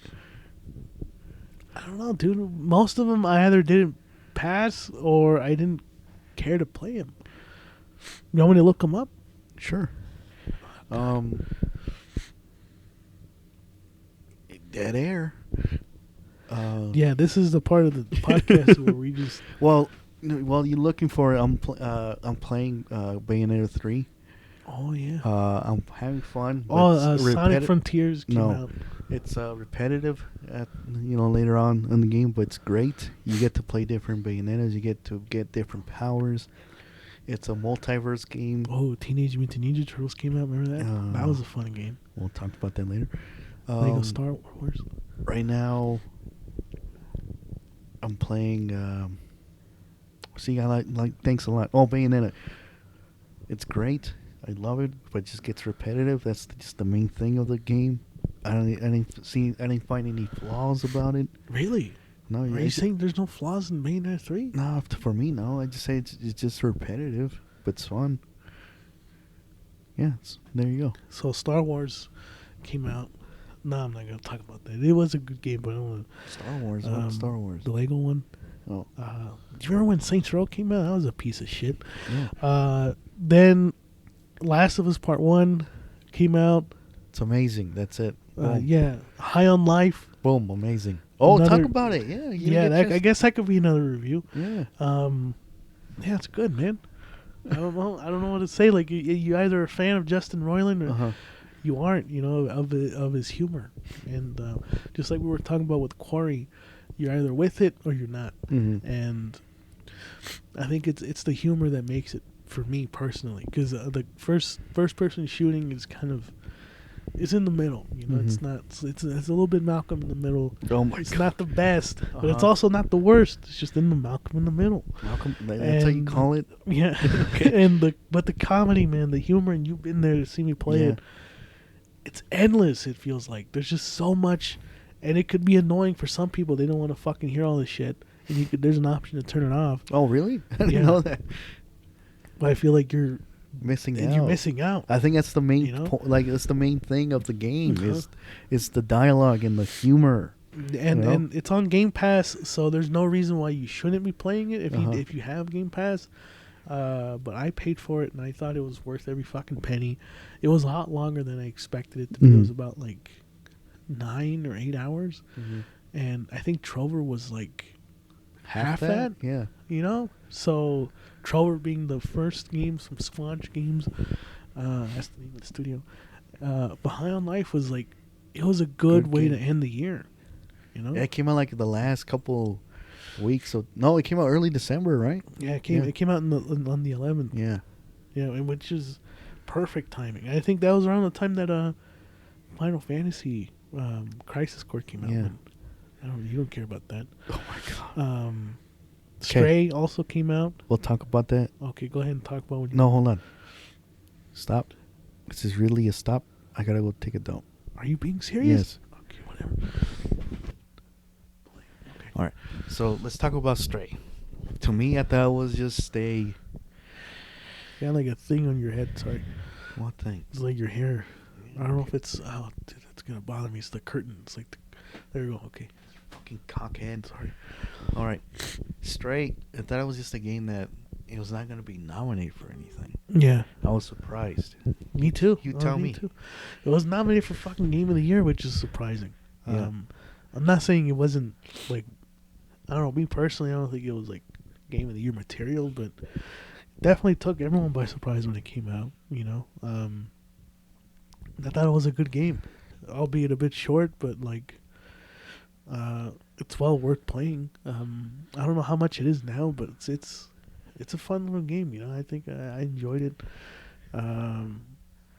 I don't know, dude. Most of them I either didn't pass or I didn't care to play them. You want me to look them up? Sure. Dead Air. Yeah, this is the part of the podcast where we just. Well, while you're looking for it, I'm playing Bayonetta 3. Oh yeah. I'm having fun. but Oh, it's Sonic Frontiers came No. out. It's repetitive, later on in the game, but it's great. You get to play different Bayonettas. You get to get different powers. It's a multiverse game. Oh, Teenage Mutant Ninja Turtles came out. Remember that? That was a fun game. We'll talk about that later. Lego Star Wars. Right now, I'm playing. I like. Thanks a lot. Oh, Bayonetta. It's great. I love it, but it just gets repetitive. That's just the main thing of the game. I didn't find any flaws about it. Really? No, Are you saying there's no flaws in Bayonetta 3? No, for me, no. I just say it's just repetitive, but it's fun. Yeah, there you go. So Star Wars came out. No, I'm not gonna talk about that. It was a good game, but I don't want Star Wars. What Star Wars? the Lego one. Oh, Do you remember when Saints Row came out? That was a piece of shit. yeah. Then Last of Us Part 1 came out. It's amazing. That's it. Boom. Yeah, High on Life. Boom. Amazing. Oh, Another- talk about it. Yeah. I guess that could be another review. Yeah. Yeah, it's good, man. I don't know what to say. Like you either a fan of Justin Roiland or you aren't. You know, of his humor, and just like we were talking about with Quarry, you're either with it or you're not. Mm-hmm. And I think it's the humor that makes it for me personally, because the first person shooting is kind of. It's in the middle, you know. It's not. It's a little bit Malcolm in the middle. Oh my It's God. not the best, but it's also not the worst. It's just in the Malcolm in the middle. Malcolm. That's how you And- call it. Yeah, and the comedy, man, the humor, and you've been there to see me play Yeah. it. It's endless. It feels like there's just so much, and it could be annoying for some people. They don't want to fucking hear all this shit, and there's an option to turn it off. Oh, really? I didn't Yeah. know that. But I feel like you're Missing out. missing out. I think that's the main, You know? that's the main thing of the game Uh-huh. is the dialogue and the humor. And know? and it's on Game Pass, so there's no reason why you shouldn't be playing it Uh-huh. if you have Game Pass. But I paid for it, and I thought it was worth every fucking penny. It was a lot longer than I expected it to be. It Mhm. was about like 9 or 8 hours, and I think Trover was like half that. Yeah. You know, so Trover being the first game from Squanch Games, that's the name of the studio. Behind on Life was like, it was a good way game. to end the year. You know, Yeah, it came out like the last couple weeks. So no, it came out early December, right? yeah, it came out on the 11th. Yeah. Yeah, and which is perfect timing. I think that was around the time that Final Fantasy Crisis Core came out. Yeah. but you don't care about that. Oh my God. Stray also came out. We'll talk about that. Okay, go ahead and talk about what you. No, hold on. Stop. This is really a stop. I gotta go take a dump. Are you being serious? Yes. Okay, whatever. All right. So let's talk about Stray. To me, I thought it was just a You got like a thing on your head. Sorry, what thing? it's like your hair. I don't know if it's. Oh, dude, that's gonna bother me. It's the curtain. It's like, there you go. Okay. Fucking cockhead. Sorry. All right. Stray. I thought it was just a game that it was not gonna be nominated for anything. Yeah. I was surprised. Me too. You tell me. Too. It was nominated for fucking Game of the Year, which is surprising. Yeah. I'm not saying it wasn't like, I don't know. Me personally, I don't think it was like Game of the Year material, but definitely took everyone by surprise when it came out. You know, I thought it was a good game, albeit a bit short, but like, it's well worth playing. I don't know how much it is now, but it's a fun little game. You know, I think I enjoyed it.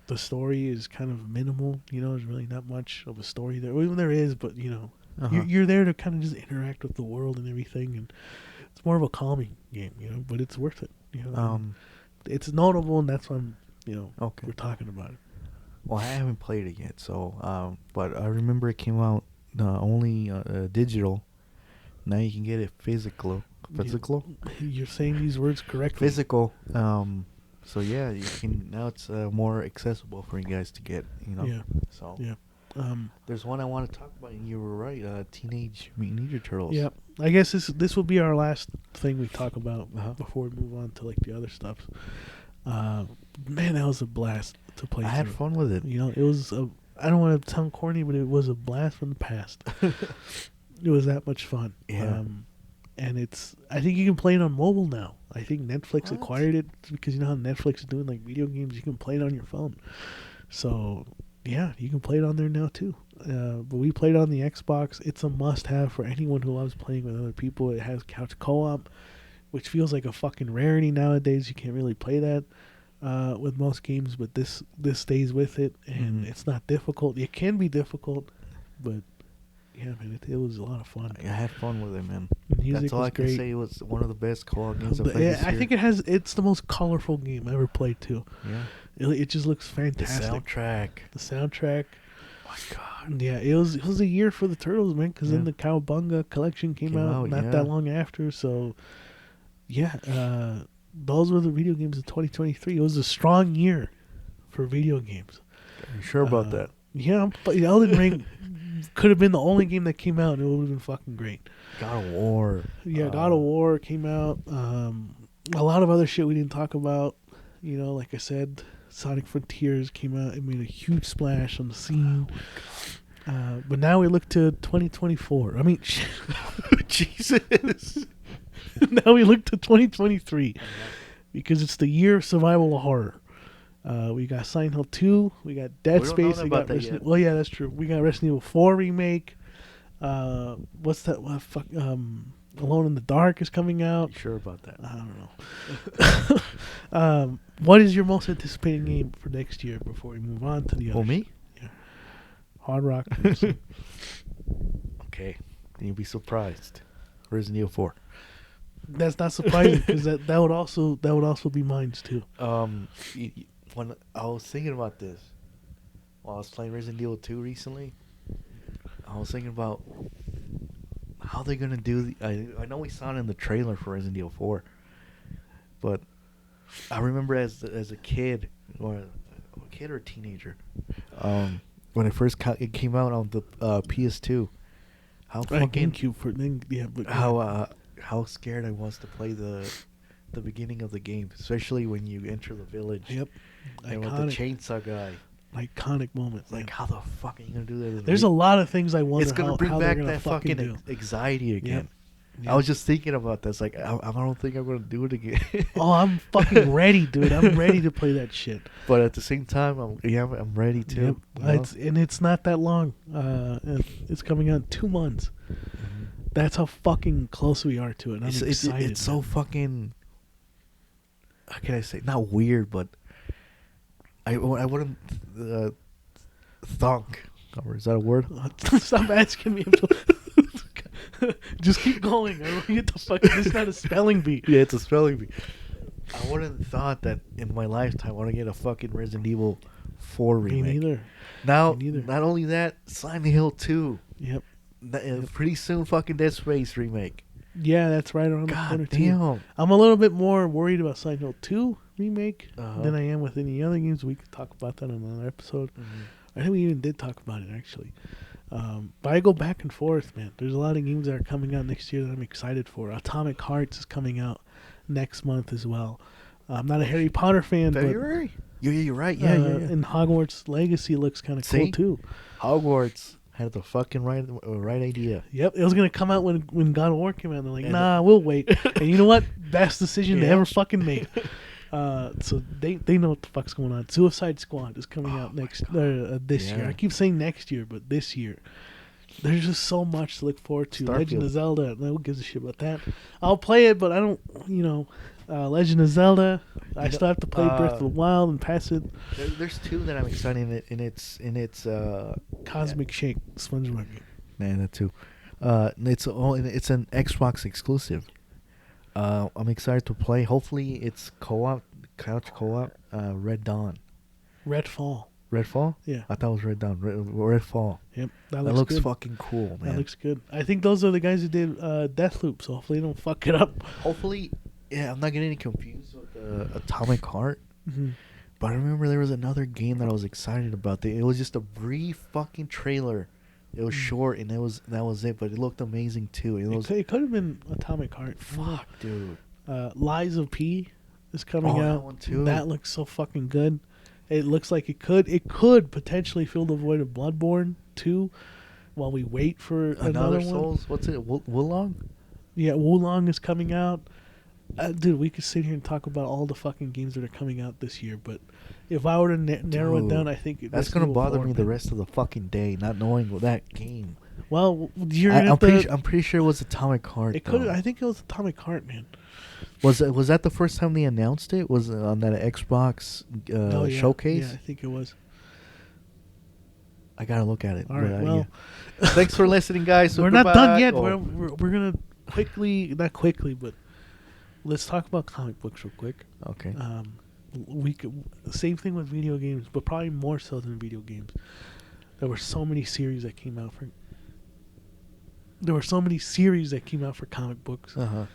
The story is kind of minimal. You know, there's really not much of a story there. Well, even there is, but you know, you're there to kind of just interact with the world and everything, and it's more of a calming game. You know, but it's worth it. You know, it's notable, and that's why Okay. we're talking about it. Well, I haven't played it yet, so but I remember it came out only digital. Now you can get it physical. Physical. You're saying these words correctly. Physical. So yeah, you can now. It's more accessible for you guys to get. You know. Yeah. So Yeah. there's one I want to talk about, and you were right. Teenage Mutant Ninja Turtles. Yeah. I guess this will be our last thing we talk about Uh-huh. before we move on to like the other stuff. Man, that was a blast to play. I had through. fun with it. You know, it was. I don't want to sound corny, but it was a blast from the past. It was that much fun. Yeah. and I think you can play it on mobile now. I think Netflix What? acquired it because you know how Netflix is doing like video games. You can play it on your phone. So yeah, you can play it on there now too. But we played on the Xbox. It's a must-have for anyone who loves playing with other people. It has couch co-op, which feels like a fucking rarity nowadays. You can't really play that with most games, but this stays with it, and it's not difficult. It can be difficult, but yeah, man, it was a lot of fun. I had fun with it, man. Music That's all was I can great. say. It was one of the best co-op games I've But, played yeah, this I year. think it's the most colorful game I ever played too. Yeah. It just looks The fantastic. soundtrack. The soundtrack. My God. Yeah, it was a year for the Turtles, man, because then Yeah. the Cowabunga collection came out not yeah. that long after. So, yeah, those were the video games in 2023. It was a strong year for video games. Are you sure about that? Yeah, but Elden Ring could have been the only game that came out, and it would have been fucking great. God of War. Yeah, God of War came out. A lot of other shit we didn't talk about. You know, like I said, Sonic Frontiers came out. It made a huge splash on the scene. But now we look to 2024. I mean, Jesus. Now we look to 2023 because it's the year of survival horror. We got Silent Hill 2. We got Dead We don't Space. know We about got that Resident. yet. Well, yeah, that's true. We got Resident Evil 4 remake. What's that? Alone in the Dark is coming out. You sure about that? I don't know. What is your most anticipated game for next year before we move on to the other? Oh, me? Yeah. Hard Rock. Okay. You'll be surprised. Resident Evil 4. That's not surprising because that would also be mine too. When I was thinking about this, while I was playing Resident Evil 2 recently, I was thinking about how they're gonna do. I know we saw it in the trailer for Resident Evil 4, but I remember as a kid or a teenager, when it came out on the PS2, how fucking GameCube for then yeah, but how scared I was to play the beginning of the game, especially when you enter the village. Yep. And with the chainsaw guy. Iconic moment. Like, how the fuck are you gonna do that? in There's re- a lot of things I wonder It's gonna how bring they're back gonna that fucking fucking do. anxiety again. Yep. I was just thinking about this. Like, I don't think I'm gonna do it again. Oh, I'm fucking ready, dude. I'm ready to play that shit. But at the same time, I'm ready too. Yep. It's not that long. It's coming out in 2 months. That's how fucking close we are to it. I'm excited. It's so fucking. How can I say? Not weird, but I wouldn't thunk. Or is that a word? Stop asking me. Just keep going. I don't get the fuck. This is not a spelling bee. Yeah, it's a spelling bee. I wouldn't thought that in my lifetime I want to get a fucking Resident Evil 4 remake. Me neither. Now, Me neither. not only that, Silent Hill 2. Yep. Pretty soon, fucking Dead Space remake. Yeah, that's right around the God corner too. damn. I'm a little bit more worried about Silent Hill 2 remake Uh-huh. than I am with any other games. We could talk about that on another episode. I think we even did talk about it actually. But I go back and forth, man. There's a lot of games that are coming out next year that I'm excited for. Atomic Hearts is coming out next month as well. I'm not a Harry Potter fan, February? Yeah, you're right. but Yeah. and Hogwarts Legacy looks kind of cool See? too. Hogwarts had the fucking right idea. Yep, it was gonna come out when God of War came out. They're like, And nah, we'll wait. And you know what? Best decision they Yeah. ever fucking made. So they know what the fuck's going on. Suicide Squad is coming out this year. Yeah. I keep saying next year, but this year. There's just so much to look forward to. Legend of Zelda. No one gives a shit about that. I'll play it, but I don't. Legend of Zelda. I still have to play Breath of the Wild and pass it. There's two that I'm excited in its Cosmic Shake SpongeBob game. Man, that too. It's an Xbox exclusive. I'm excited to play. Hopefully, it's couch co-op. Red Dawn. Redfall. Redfall? Yeah. I thought it was Red Dawn. Redfall. Yep. That looks good. fucking cool, man. That looks good. I think those are the guys who did Deathloop, so hopefully they don't fuck it up. Hopefully, yeah, I'm not getting confused with Atomic Heart. Mm-hmm. But I remember there was another game that I was excited about. It was just a brief fucking trailer. It was short, and that was it. But it looked amazing too. It could have been Atomic Heart. Fuck, dude. Lies of P is coming out. That one too. That looks so fucking good. It looks like it could potentially fill the void of Bloodborne 2 while we wait for another one. Souls. What's it? Wulong? Yeah, Wulong is coming out. Dude, we could sit here and talk about all the fucking games that are coming out this year, but if I were to narrow it down, I think that's Resident gonna Evil bother 4, me the man. rest of the fucking day, not knowing that game. Well, you're gonna I'm have pretty. to. I'm pretty sure it was Atomic Heart. It could. though. I think it was Atomic Heart, man. Was that the first time they announced it? Was it on that Xbox Oh, yeah. showcase? Yeah, I think it was. I gotta look at it. All right. But, Well, yeah. Thanks for listening, guys. we're not done yet. Oh. We're gonna not quickly, but let's talk about comic books real quick. Okay. We could, same thing with video games, but probably more so than video games. There were so many series that came out for. There were so many series that came out for comic books. Uh-huh.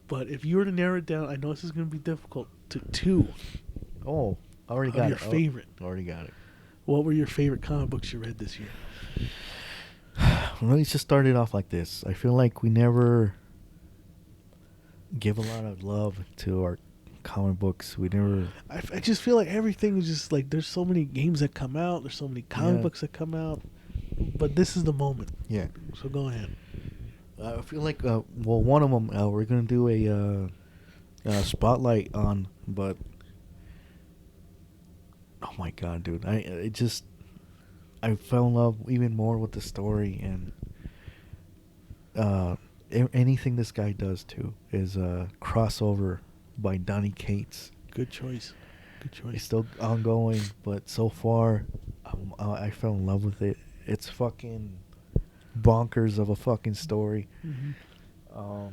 But if you were to narrow it down, I know this is going to be difficult, to two Oh, already of got your it. favorite. Already got it. What were your favorite comic books you read this year? Let me just start it off like this. I feel like we never give a lot of love to our comic books. We never. I just feel like everything is just like there's so many games that come out, there's so many comic Yeah. books that come out, but this is the moment. Yeah. So go ahead. I feel like one of them we're gonna do a spotlight on, but oh my god, dude! I fell in love even more with the story, and anything this guy does too is crossover by Donny Cates. Good choice. Good choice. It's still ongoing, but so far, I fell in love with it. It's fucking bonkers of a fucking story. Mm-hmm.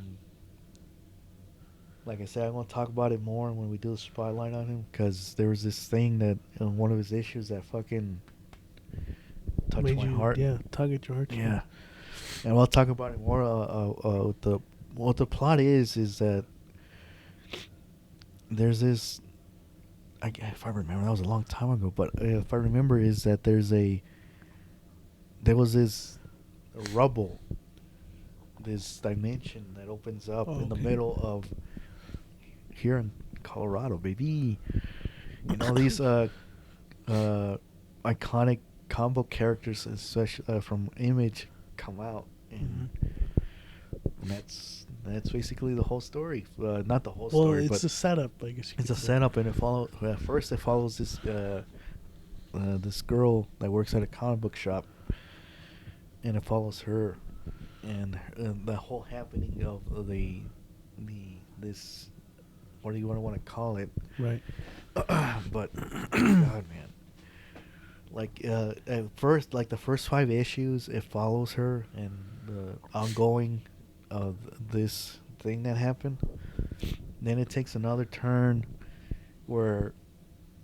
Like I said, I want to talk about it more when we do the spotlight on him, because there was this thing that in one of his issues that fucking touched Made my you- heart. Yeah, tug at your heart. Yeah. And we'll talk about it more. What the plot is that there's this. If I remember, that was a long time ago. But if I remember, is that there was this rubble, this dimension that opens up in the Okay. middle of here in Colorado, baby. And all these iconic combo characters, especially from Image, come out, and that's basically the whole story. Not the whole Well, story, it's but a setup, I guess. You it's could a say. setup, and it follows this this girl that works at a comic book shop, and it follows her, and the whole happening of this, what do you want to call it? Right. But God, man, like at first, like the first 5 issues, it follows her and the ongoing of this thing that happened. Then it takes another turn where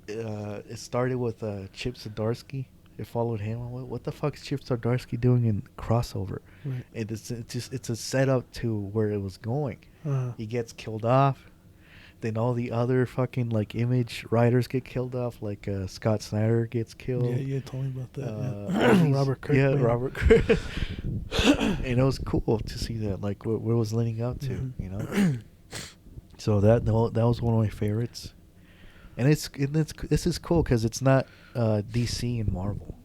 it started with Chip Zdarsky. It followed him. What the fuck is Chip Zdarsky doing in crossover? Right. It's a setup to where it was going. Uh, He gets killed off. Then all the other fucking like Image writers get killed off. Like Scott Snyder gets killed. yeah, you told me about that. all Yeah. these- Robert Kirkman. Yeah, Robert Kirkman. And it was cool to see that, like what it was leading up to, Mhm. you know. So that was one of my favorites, and this is cool because it's not DC and Marvel.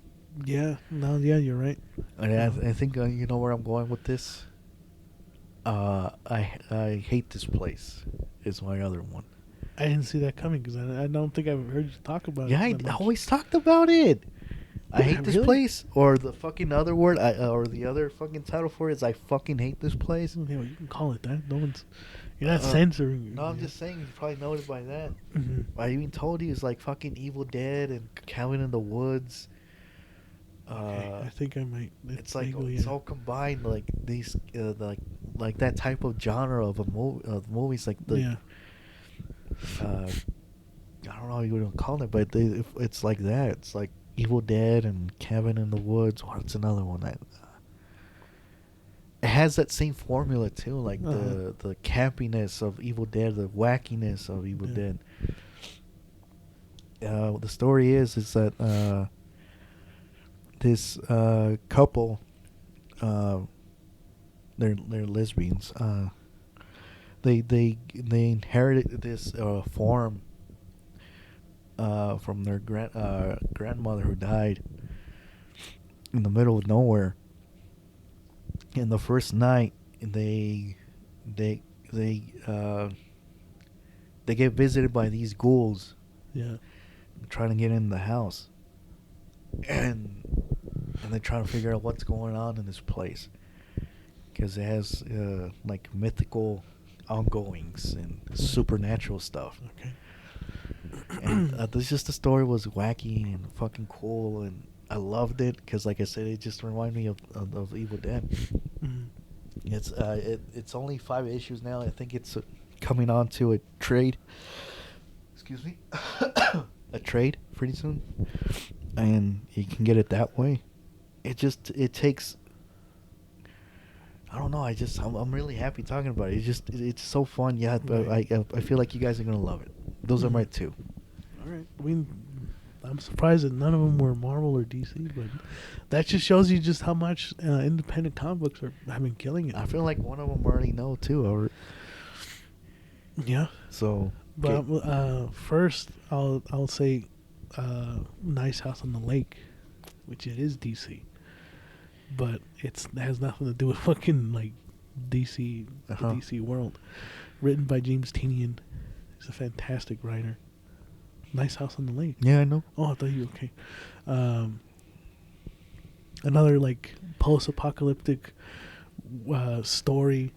Yeah. No. Yeah, you're right. And I think you know where I'm going with this. I hate this place is my other one. I didn't see that coming because I don't think I've heard you talk about Yeah, it. I that much. always talked about it. I Yeah, hate this really? place, or the fucking other word, or the other fucking title for it is I fucking hate this place. Yeah, well, you can call it that. No one's. You're not Uh, censoring. No, I'm just saying you probably know it by that. Mhm. I even told you it's like fucking Evil Dead and Cabin in the Woods. Okay, I think I might. It's like vaguely, it's yeah. all combined, like these, like that type of genre of movies, like the. Yeah. I don't know how you would call it, but it's like that. It's like Evil Dead and Cabin in the Woods. What's another one that? It has that same formula too, like the campiness of Evil Dead, the wackiness of Evil Yeah. Dead. The story is that this couple, they're lesbians. They inherited this farm from their grandmother who died in the middle of nowhere. And the first night they they they uh, they get visited by these ghouls Yeah. trying to get in the house, and they're trying to figure out what's going on in this place because it has like mythical ongoings and supernatural stuff. Okay. And this just the story was wacky and fucking cool, and I loved it because, like I said, it just reminded me of Evil Dead. Mhm. It's only 5 issues now. I think it's coming on to a trade. Excuse me, a trade pretty soon, and you can get it that way. It takes. I don't know. I'm really happy talking about it. It's so fun. Yeah, but Right. I feel like you guys are gonna love it. Those are my Mhm. 2. All right. I mean, I'm surprised that none of them were Marvel or DC, but that just shows you just how much independent comic books have been killing it. I feel like one of them already know too. Yeah. So, But first, I'll say, Nice House on the Lake, which it is DC, but it has nothing to do with fucking like DC, the Uh-huh. DC world. Written by James Tynion, he's a fantastic writer. Nice House on the Lake. yeah, I know. Oh, I thought you okay. Another like post-apocalyptic story,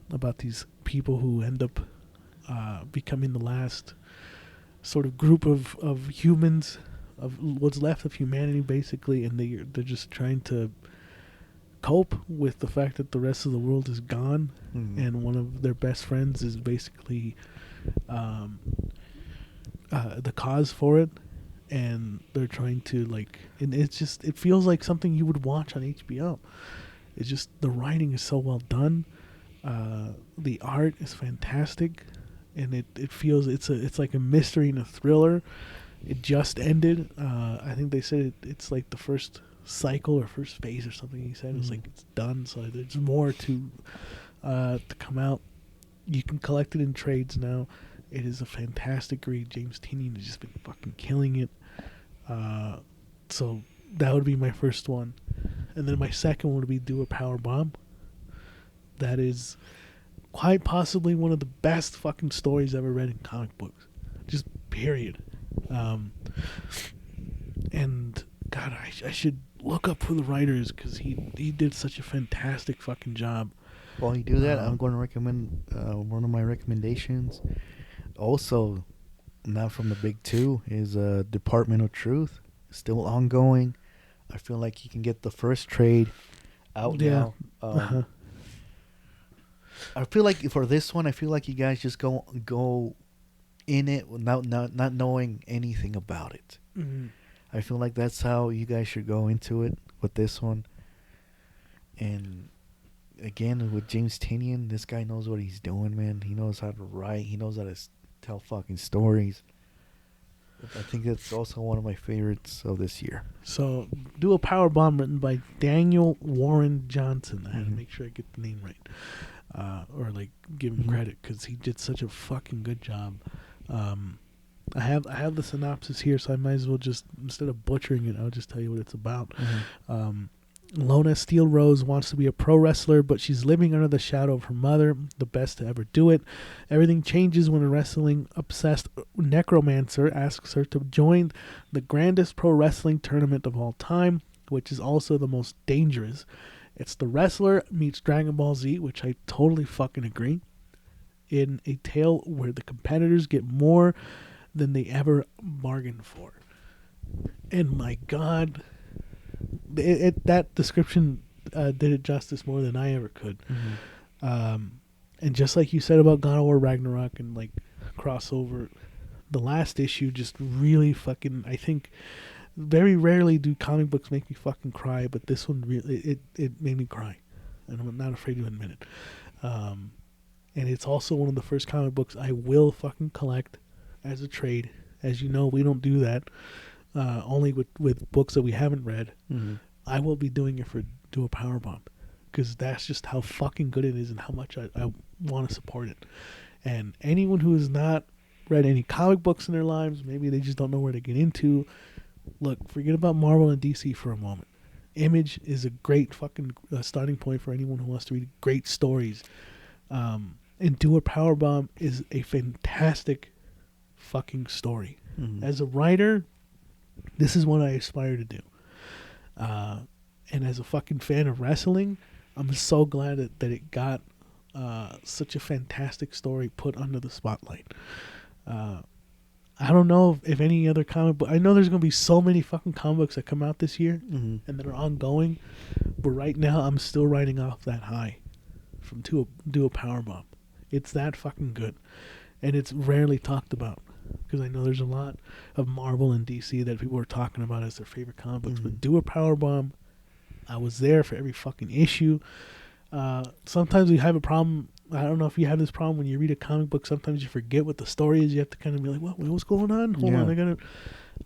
about these people who end up becoming the last sort of group of humans, of what's left of humanity, basically, and they're just trying to cope with the fact that the rest of the world is gone, and one of their best friends is basically the cause for it, and they're trying to and it feels like something you would watch on HBO. It's just the writing is so well done, the art is fantastic, and it feels it's like a mystery and a thriller. It just ended. I think they said it's like the first cycle or first phase or something. He said it's like it's done, so there's more to come out. You can collect it in trades now. It is a fantastic read. James Tynion has just been fucking killing it. So that would be my first one, and then my second would be Do a Power Bomb. That is quite possibly one of the best fucking stories ever read in comic books. Just period. And God, I should look up who the writer is because he did such a fantastic fucking job. While you do that, I'm going to recommend one of my recommendations. Also, not from the big 2, is Department of Truth. Still ongoing. I feel like you can get the first trade out now. I feel like for this one, I feel like you guys just go in it without not knowing anything about it. Mm-hmm. I feel like that's how you guys should go into it with this one. And again, with James Tynion, this guy knows what he's doing, man. He knows how to write. He knows how to tell fucking stories. I think that's also one of my favorites of this year. So, Do a Power Bomb, written by Daniel Warren Johnson. I had to make sure I get the name right, or give him credit because he did such a fucking good job. I have the synopsis here, so I might as well just, instead of butchering it, I'll just tell you what it's about. Lona Steel Rose wants to be a pro wrestler, but she's living under the shadow of her mother, the best to ever do it. Everything changes when a wrestling-obsessed necromancer asks her to join the grandest pro wrestling tournament of all time, which is also the most dangerous. It's The Wrestler meets Dragon Ball Z, which I totally fucking agree, in a tale where the competitors get more than they ever bargained for. And my God, that description did it justice more than I ever could. And just like you said about God of War Ragnarok and crossover, the last issue just really fucking, I think, very rarely do comic books make me fucking cry, but this one really, it made me cry, and I'm not afraid to admit it. And it's also one of the first comic books I will fucking collect as a trade. As you know, we don't do that. Only with books that we haven't read. I will be doing it for Do a Power Bomb, because that's just how fucking good it is and how much I want to support it. And anyone who has not read any comic books in their lives, maybe they just don't know where to get into, look, forget about Marvel and DC for a moment. Image is a great fucking starting point for anyone who wants to read great stories. And Do a Powerbomb is a fantastic fucking story. Mhm. As a writer, this is what I aspire to do. And as a fucking fan of wrestling, I'm so glad that it got such a fantastic story put under the spotlight. I don't know if any other comic book. I know there's gonna be so many fucking comic books that come out this year Mhm. and that are ongoing, but right now I'm still riding off that high from Do a Powerbomb. It's that fucking good, and it's rarely talked about because I know there's a lot of Marvel and DC that people are talking about as their favorite comic books. But Do a Powerbomb, I was there for every fucking issue. Sometimes we have a problem. I don't know if you have this problem when you read a comic book. Sometimes you forget what the story is. You have to kind of be like, what's going on? Hold on,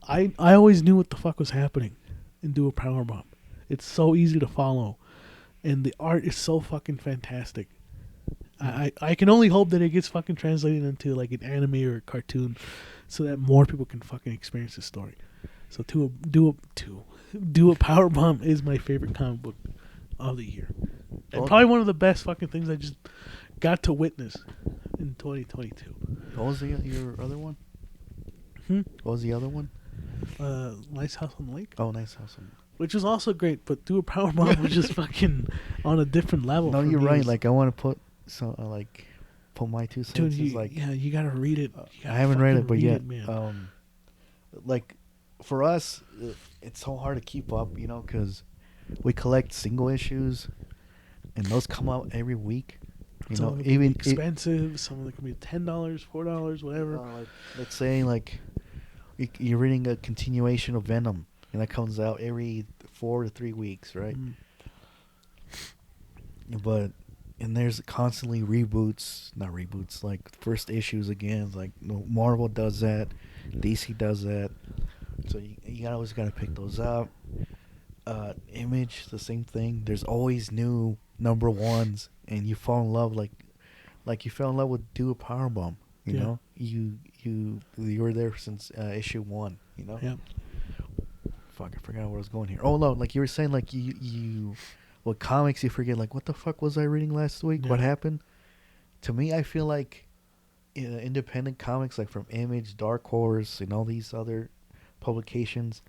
I always knew what the fuck was happening in Do a Powerbomb. It's so easy to follow, and the art is so fucking fantastic. I can only hope that it gets fucking translated into like an anime or a cartoon, so that more people can fucking experience the story. So Do a Powerbomb is my favorite comic book of the year, and probably one of the best fucking things I just got to witness in 2022. What was your other one? What was the other one? Nice House on the Lake, Oh, Nice House. which was also great, but Do a Powerbomb was just fucking on a different level. No, for you're me. right. It was- Like I want to put my 2 dude, cents. you gotta read it. You I haven't read gotta it, but fucking yeah, man. like for us, it's so hard to keep up, because we collect single issues, and those come out every week. Some of them can even be expensive. Some of them can be $10, $4, whatever. like, let's say like you're reading a continuation of Venom, and that comes out every 4 to 3 weeks, right? But and there's constantly not reboots, like first issues again. Like Marvel does that, DC does that. So you always gotta pick those up. Image, the same thing. There's always new number ones, and you fall in love like you fell in love with Do a Powerbomb. You Yeah. know, you were there since issue 1. Yeah. Fuck, I forgot where I was going here. Oh no, like you were saying, like you with comics, you forget like what the fuck was I reading last week? Yeah. What happened? To me, I feel like independent comics, like from Image, Dark Horse, and all these other publications,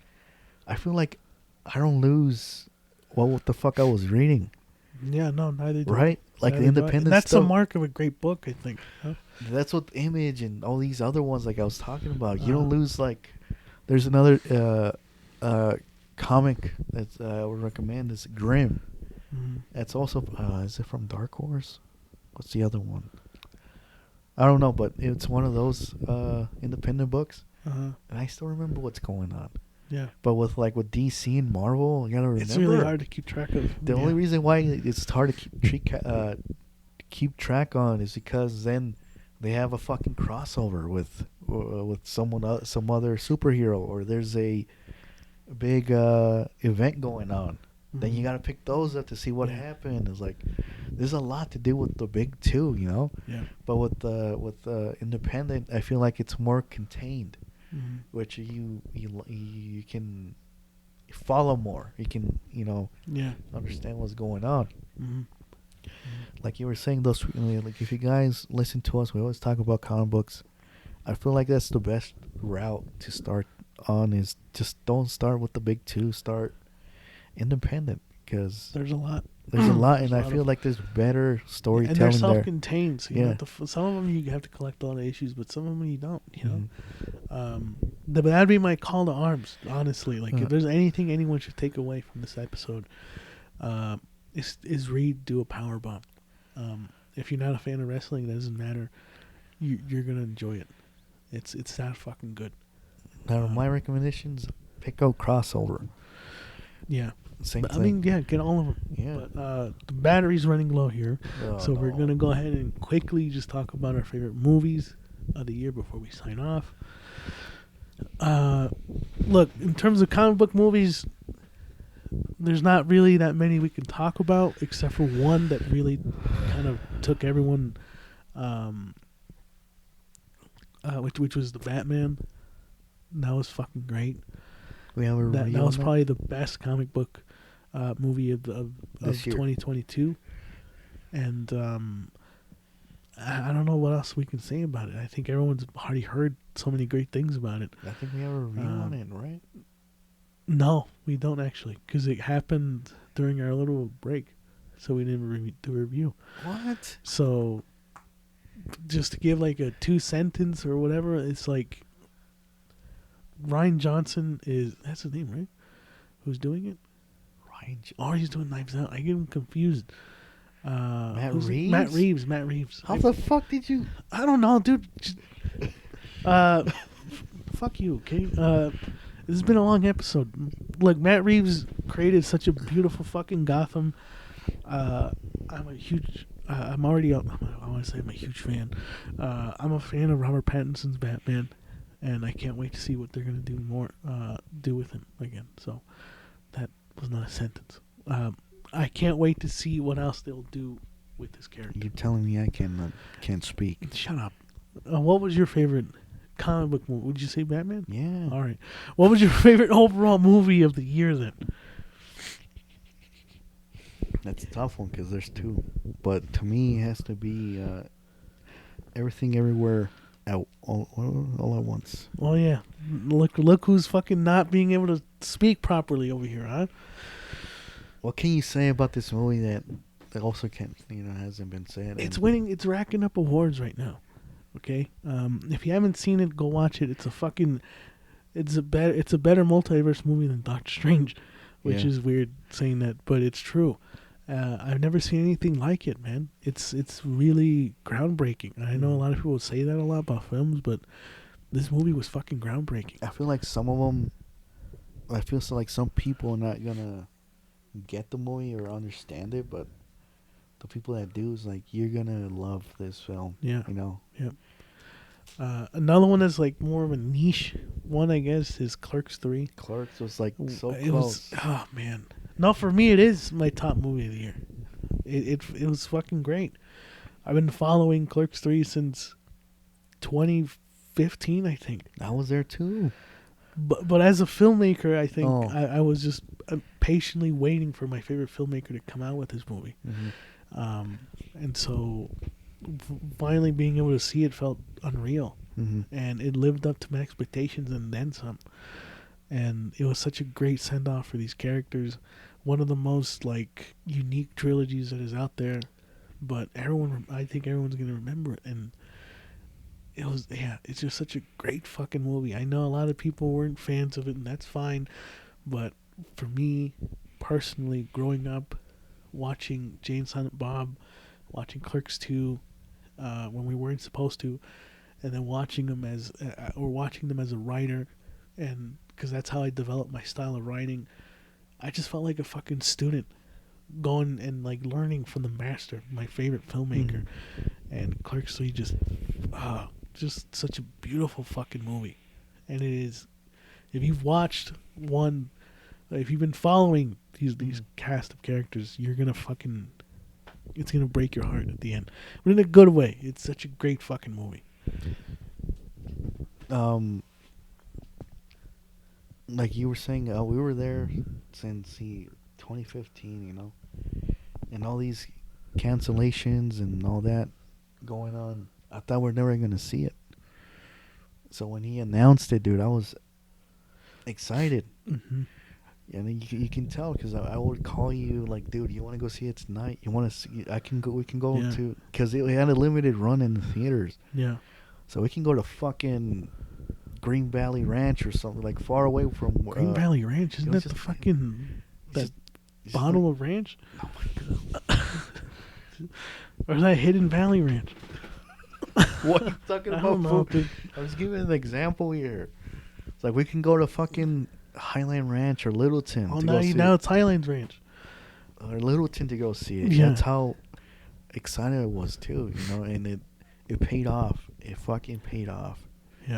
I feel like I don't lose what the fuck I was reading. Yeah, no, neither do Right? Like the neither do I. independent And that's stuff. the mark of a great book, I think. Huh? That's what Image and all these other ones like I was talking about. You don't Uh-huh. lose like. There's another comic that I would recommend. Is Grimm. Mhm. That's also is it from Dark Horse? What's the other one? I don't know, but it's one of those independent books, Uh-huh. and I still remember what's going on. Yeah. But with DC and Marvel, you gotta remember. It's really hard to keep track of. The only reason why it's hard to keep track on is because then they have a fucking crossover with someone else, some other superhero, or there's a big event going on. Then you Mhm. gotta pick those up to see what Yeah. happened. It's like there's a lot to do with the big two, Yeah. But with independent, I feel like it's more contained, Mhm. which you can follow more. You can Yeah. understand what's going on. Mhm. Like you were saying, like if you guys listen to us, we always talk about comic books. I feel like that's the best route to start on. Is just don't start with the big two. Start independent, because There's a lot. there's a lot, and There's a I lot feel of- like there's better And they're storytelling there. self-contained. So you Yeah. have to some of them you have to collect a lot of issues, but some of them you don't. Mhm. But that'd be my call to arms, honestly. Like, Uh. if there's anything anyone should take away from this episode, is read Do a Powerbomb. If you're not a fan of wrestling, it doesn't matter. You're gonna enjoy it. It's that fucking good. Now, my recommendations: pick out crossover. Yeah. Same But, thing. I mean, yeah, get all of them. Yeah. But the battery's running low here, Oh, so we're no. gonna go ahead and quickly just talk about our favorite movies of the year before we sign off. Look, in terms of comic book movies, there's not really that many we can talk about, except for one that really kind of took everyone, which was the Batman. That was fucking great. We have a That review was on probably the best comic book movie of This year. 2022, and I don't know what else we can say about it. I think everyone's already heard so many great things about it. I think we have a review on it, right? No, we don't actually, because it happened during our little break, so we didn't do a review. What? So, just to give like a 2-sentence or whatever, it's like Ryan Johnson that's his name, right? Who's doing it? Oh, he's doing Knives Out. I get him confused. Matt Who's it? Reeves? Matt Reeves. How the fuck did you? I don't know, dude. Fuck you, okay? This has been a long episode. Look, Matt Reeves created such a beautiful fucking Gotham. I'm a huge. I want to say I'm a huge fan. I'm a fan of Robert Pattinson's Batman, and I can't wait to see what they're gonna do with him again. So that was not a sentence. I can't wait to see what else they'll do with this character. You're telling me I can't speak? Shut up. What was your favorite comic book movie? Would you say Batman? Yeah. All right. What was your favorite overall movie of the year then? That's a tough one because there's two. But to me, it has to be Everything Everywhere all at once. Oh yeah. Look who's fucking not being able to speak properly over here, huh? What can you say about this movie that also hasn't been said? It's winning. It's racking up awards right now. Okay. If you haven't seen it, go watch it. It's a better multiverse movie than Doctor Strange, which is weird saying that, but it's true. I've never seen anything like it, man. It's really groundbreaking. I know a lot of people say that a lot about films, but this movie was fucking groundbreaking. I feel like some of them. I feel like some people are not gonna get the movie or understand it, but the people that do is like, you're gonna love this film. Yeah. You know. Yep. Another one that's like more of a niche one, I guess, is Clerks 3. Clerks was like so It close. Oh man. No, for me it is my top movie of the year. It was fucking great. I've been following Clerks 3 since 2015, I think. I was there too. But as a filmmaker, I think I was just patiently waiting for my favorite filmmaker to come out with his movie. Mm-hmm. And so finally being able to see it felt unreal. Mm-hmm. And it lived up to my expectations and then some. And it was such a great send-off for these characters. One of the most like unique trilogies that is out there. But I think everyone's going to remember it. And it's just such a great fucking movie. I know a lot of people weren't fans of it, and that's fine. But for me, personally, growing up, watching Jay and Silent Bob, watching Clerks 2, when we weren't supposed to, and then watching them as a writer, and because that's how I developed my style of writing, I just felt like a fucking student going and like learning from the master, my favorite filmmaker. And Clerks 3 just such a beautiful fucking movie. And it is, if you've watched one, if you've been following these cast of characters, you're gonna fucking, it's gonna break your heart at the end, but in a good way. It's such a great fucking movie. Like you were saying, we were there since 2015, you know, and all these cancellations and all that going on. I thought we're never gonna see it. So when he announced it, dude, I was excited. Mm-hmm. And you can tell because I would call you like, dude, you want to go see it tonight? You want to see? We can go to, because it had a limited run in the theaters. Yeah. So we can go to fucking Green Valley Ranch or something, like far away from Green Valley Ranch. Isn't that the fucking bottle of ranch? Oh my god. Or is that Hidden Valley Ranch? What are you talking I about? don't know, dude. I was giving an example here. It's like we can go to fucking Highland Ranch or Littleton. Oh, to now it's Highlands Ranch. Or Littleton to go see it. Yeah. That's how excited I was too, you know, and it paid off. It fucking paid off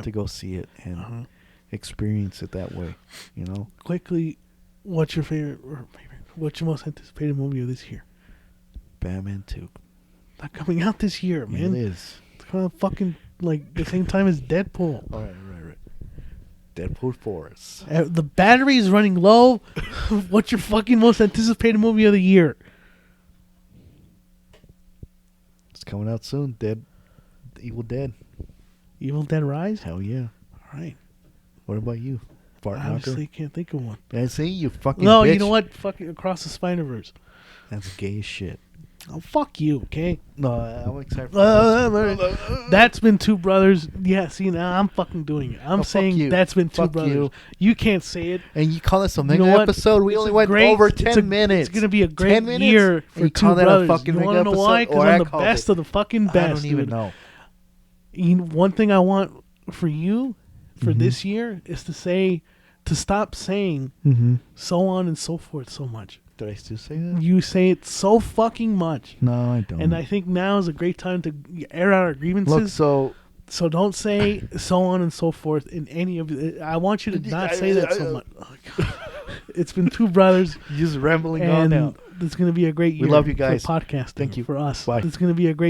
to go see it and experience it that way, you know. Quickly, what's your what's your most anticipated movie of this year? Batman 2. Not coming out this year, man. It is. It's coming out fucking like the same time as Deadpool. All right. Deadpool 4. The battery is running low. What's your fucking most anticipated movie of the year? coming out soon. Evil Dead. Evil Dead Rise. Hell yeah. All right. What about you? Fart I honestly knocker? can't think of one. I see you fucking No, bitch. you know what? Fucking Across the Spider-Verse. That's gay as shit. Oh, fuck you, okay? No, I'm excited for That's been Two Brothers. Yeah, see, now I'm fucking doing it. I'm fuck saying you. that's been Two Fuck Brothers. you. You can't say it. And you call this a You mega know what? episode? We It's only a went great- over it's 10 a- minutes. It's going to be a 10 great minutes? year And for you Two call that a Brothers. fucking You want mega to know why? episode? Because Or I I'm the called best it. of the fucking best, I don't even dude. know. One thing I want for you for Mm-hmm. this year is to stop saying so on and so forth so much. Did I still say that? You say it so fucking much. No, I don't. And I think now is a great time to air out our grievances. Look, so So don't say so on and so forth in any of it. I want you to not say that so much. Oh, God. It's been Two Brothers, you're just rambling on and now. it's going to be a great We year. love you guys. For podcasting. Thank you. For us. Bye. It's going to be a great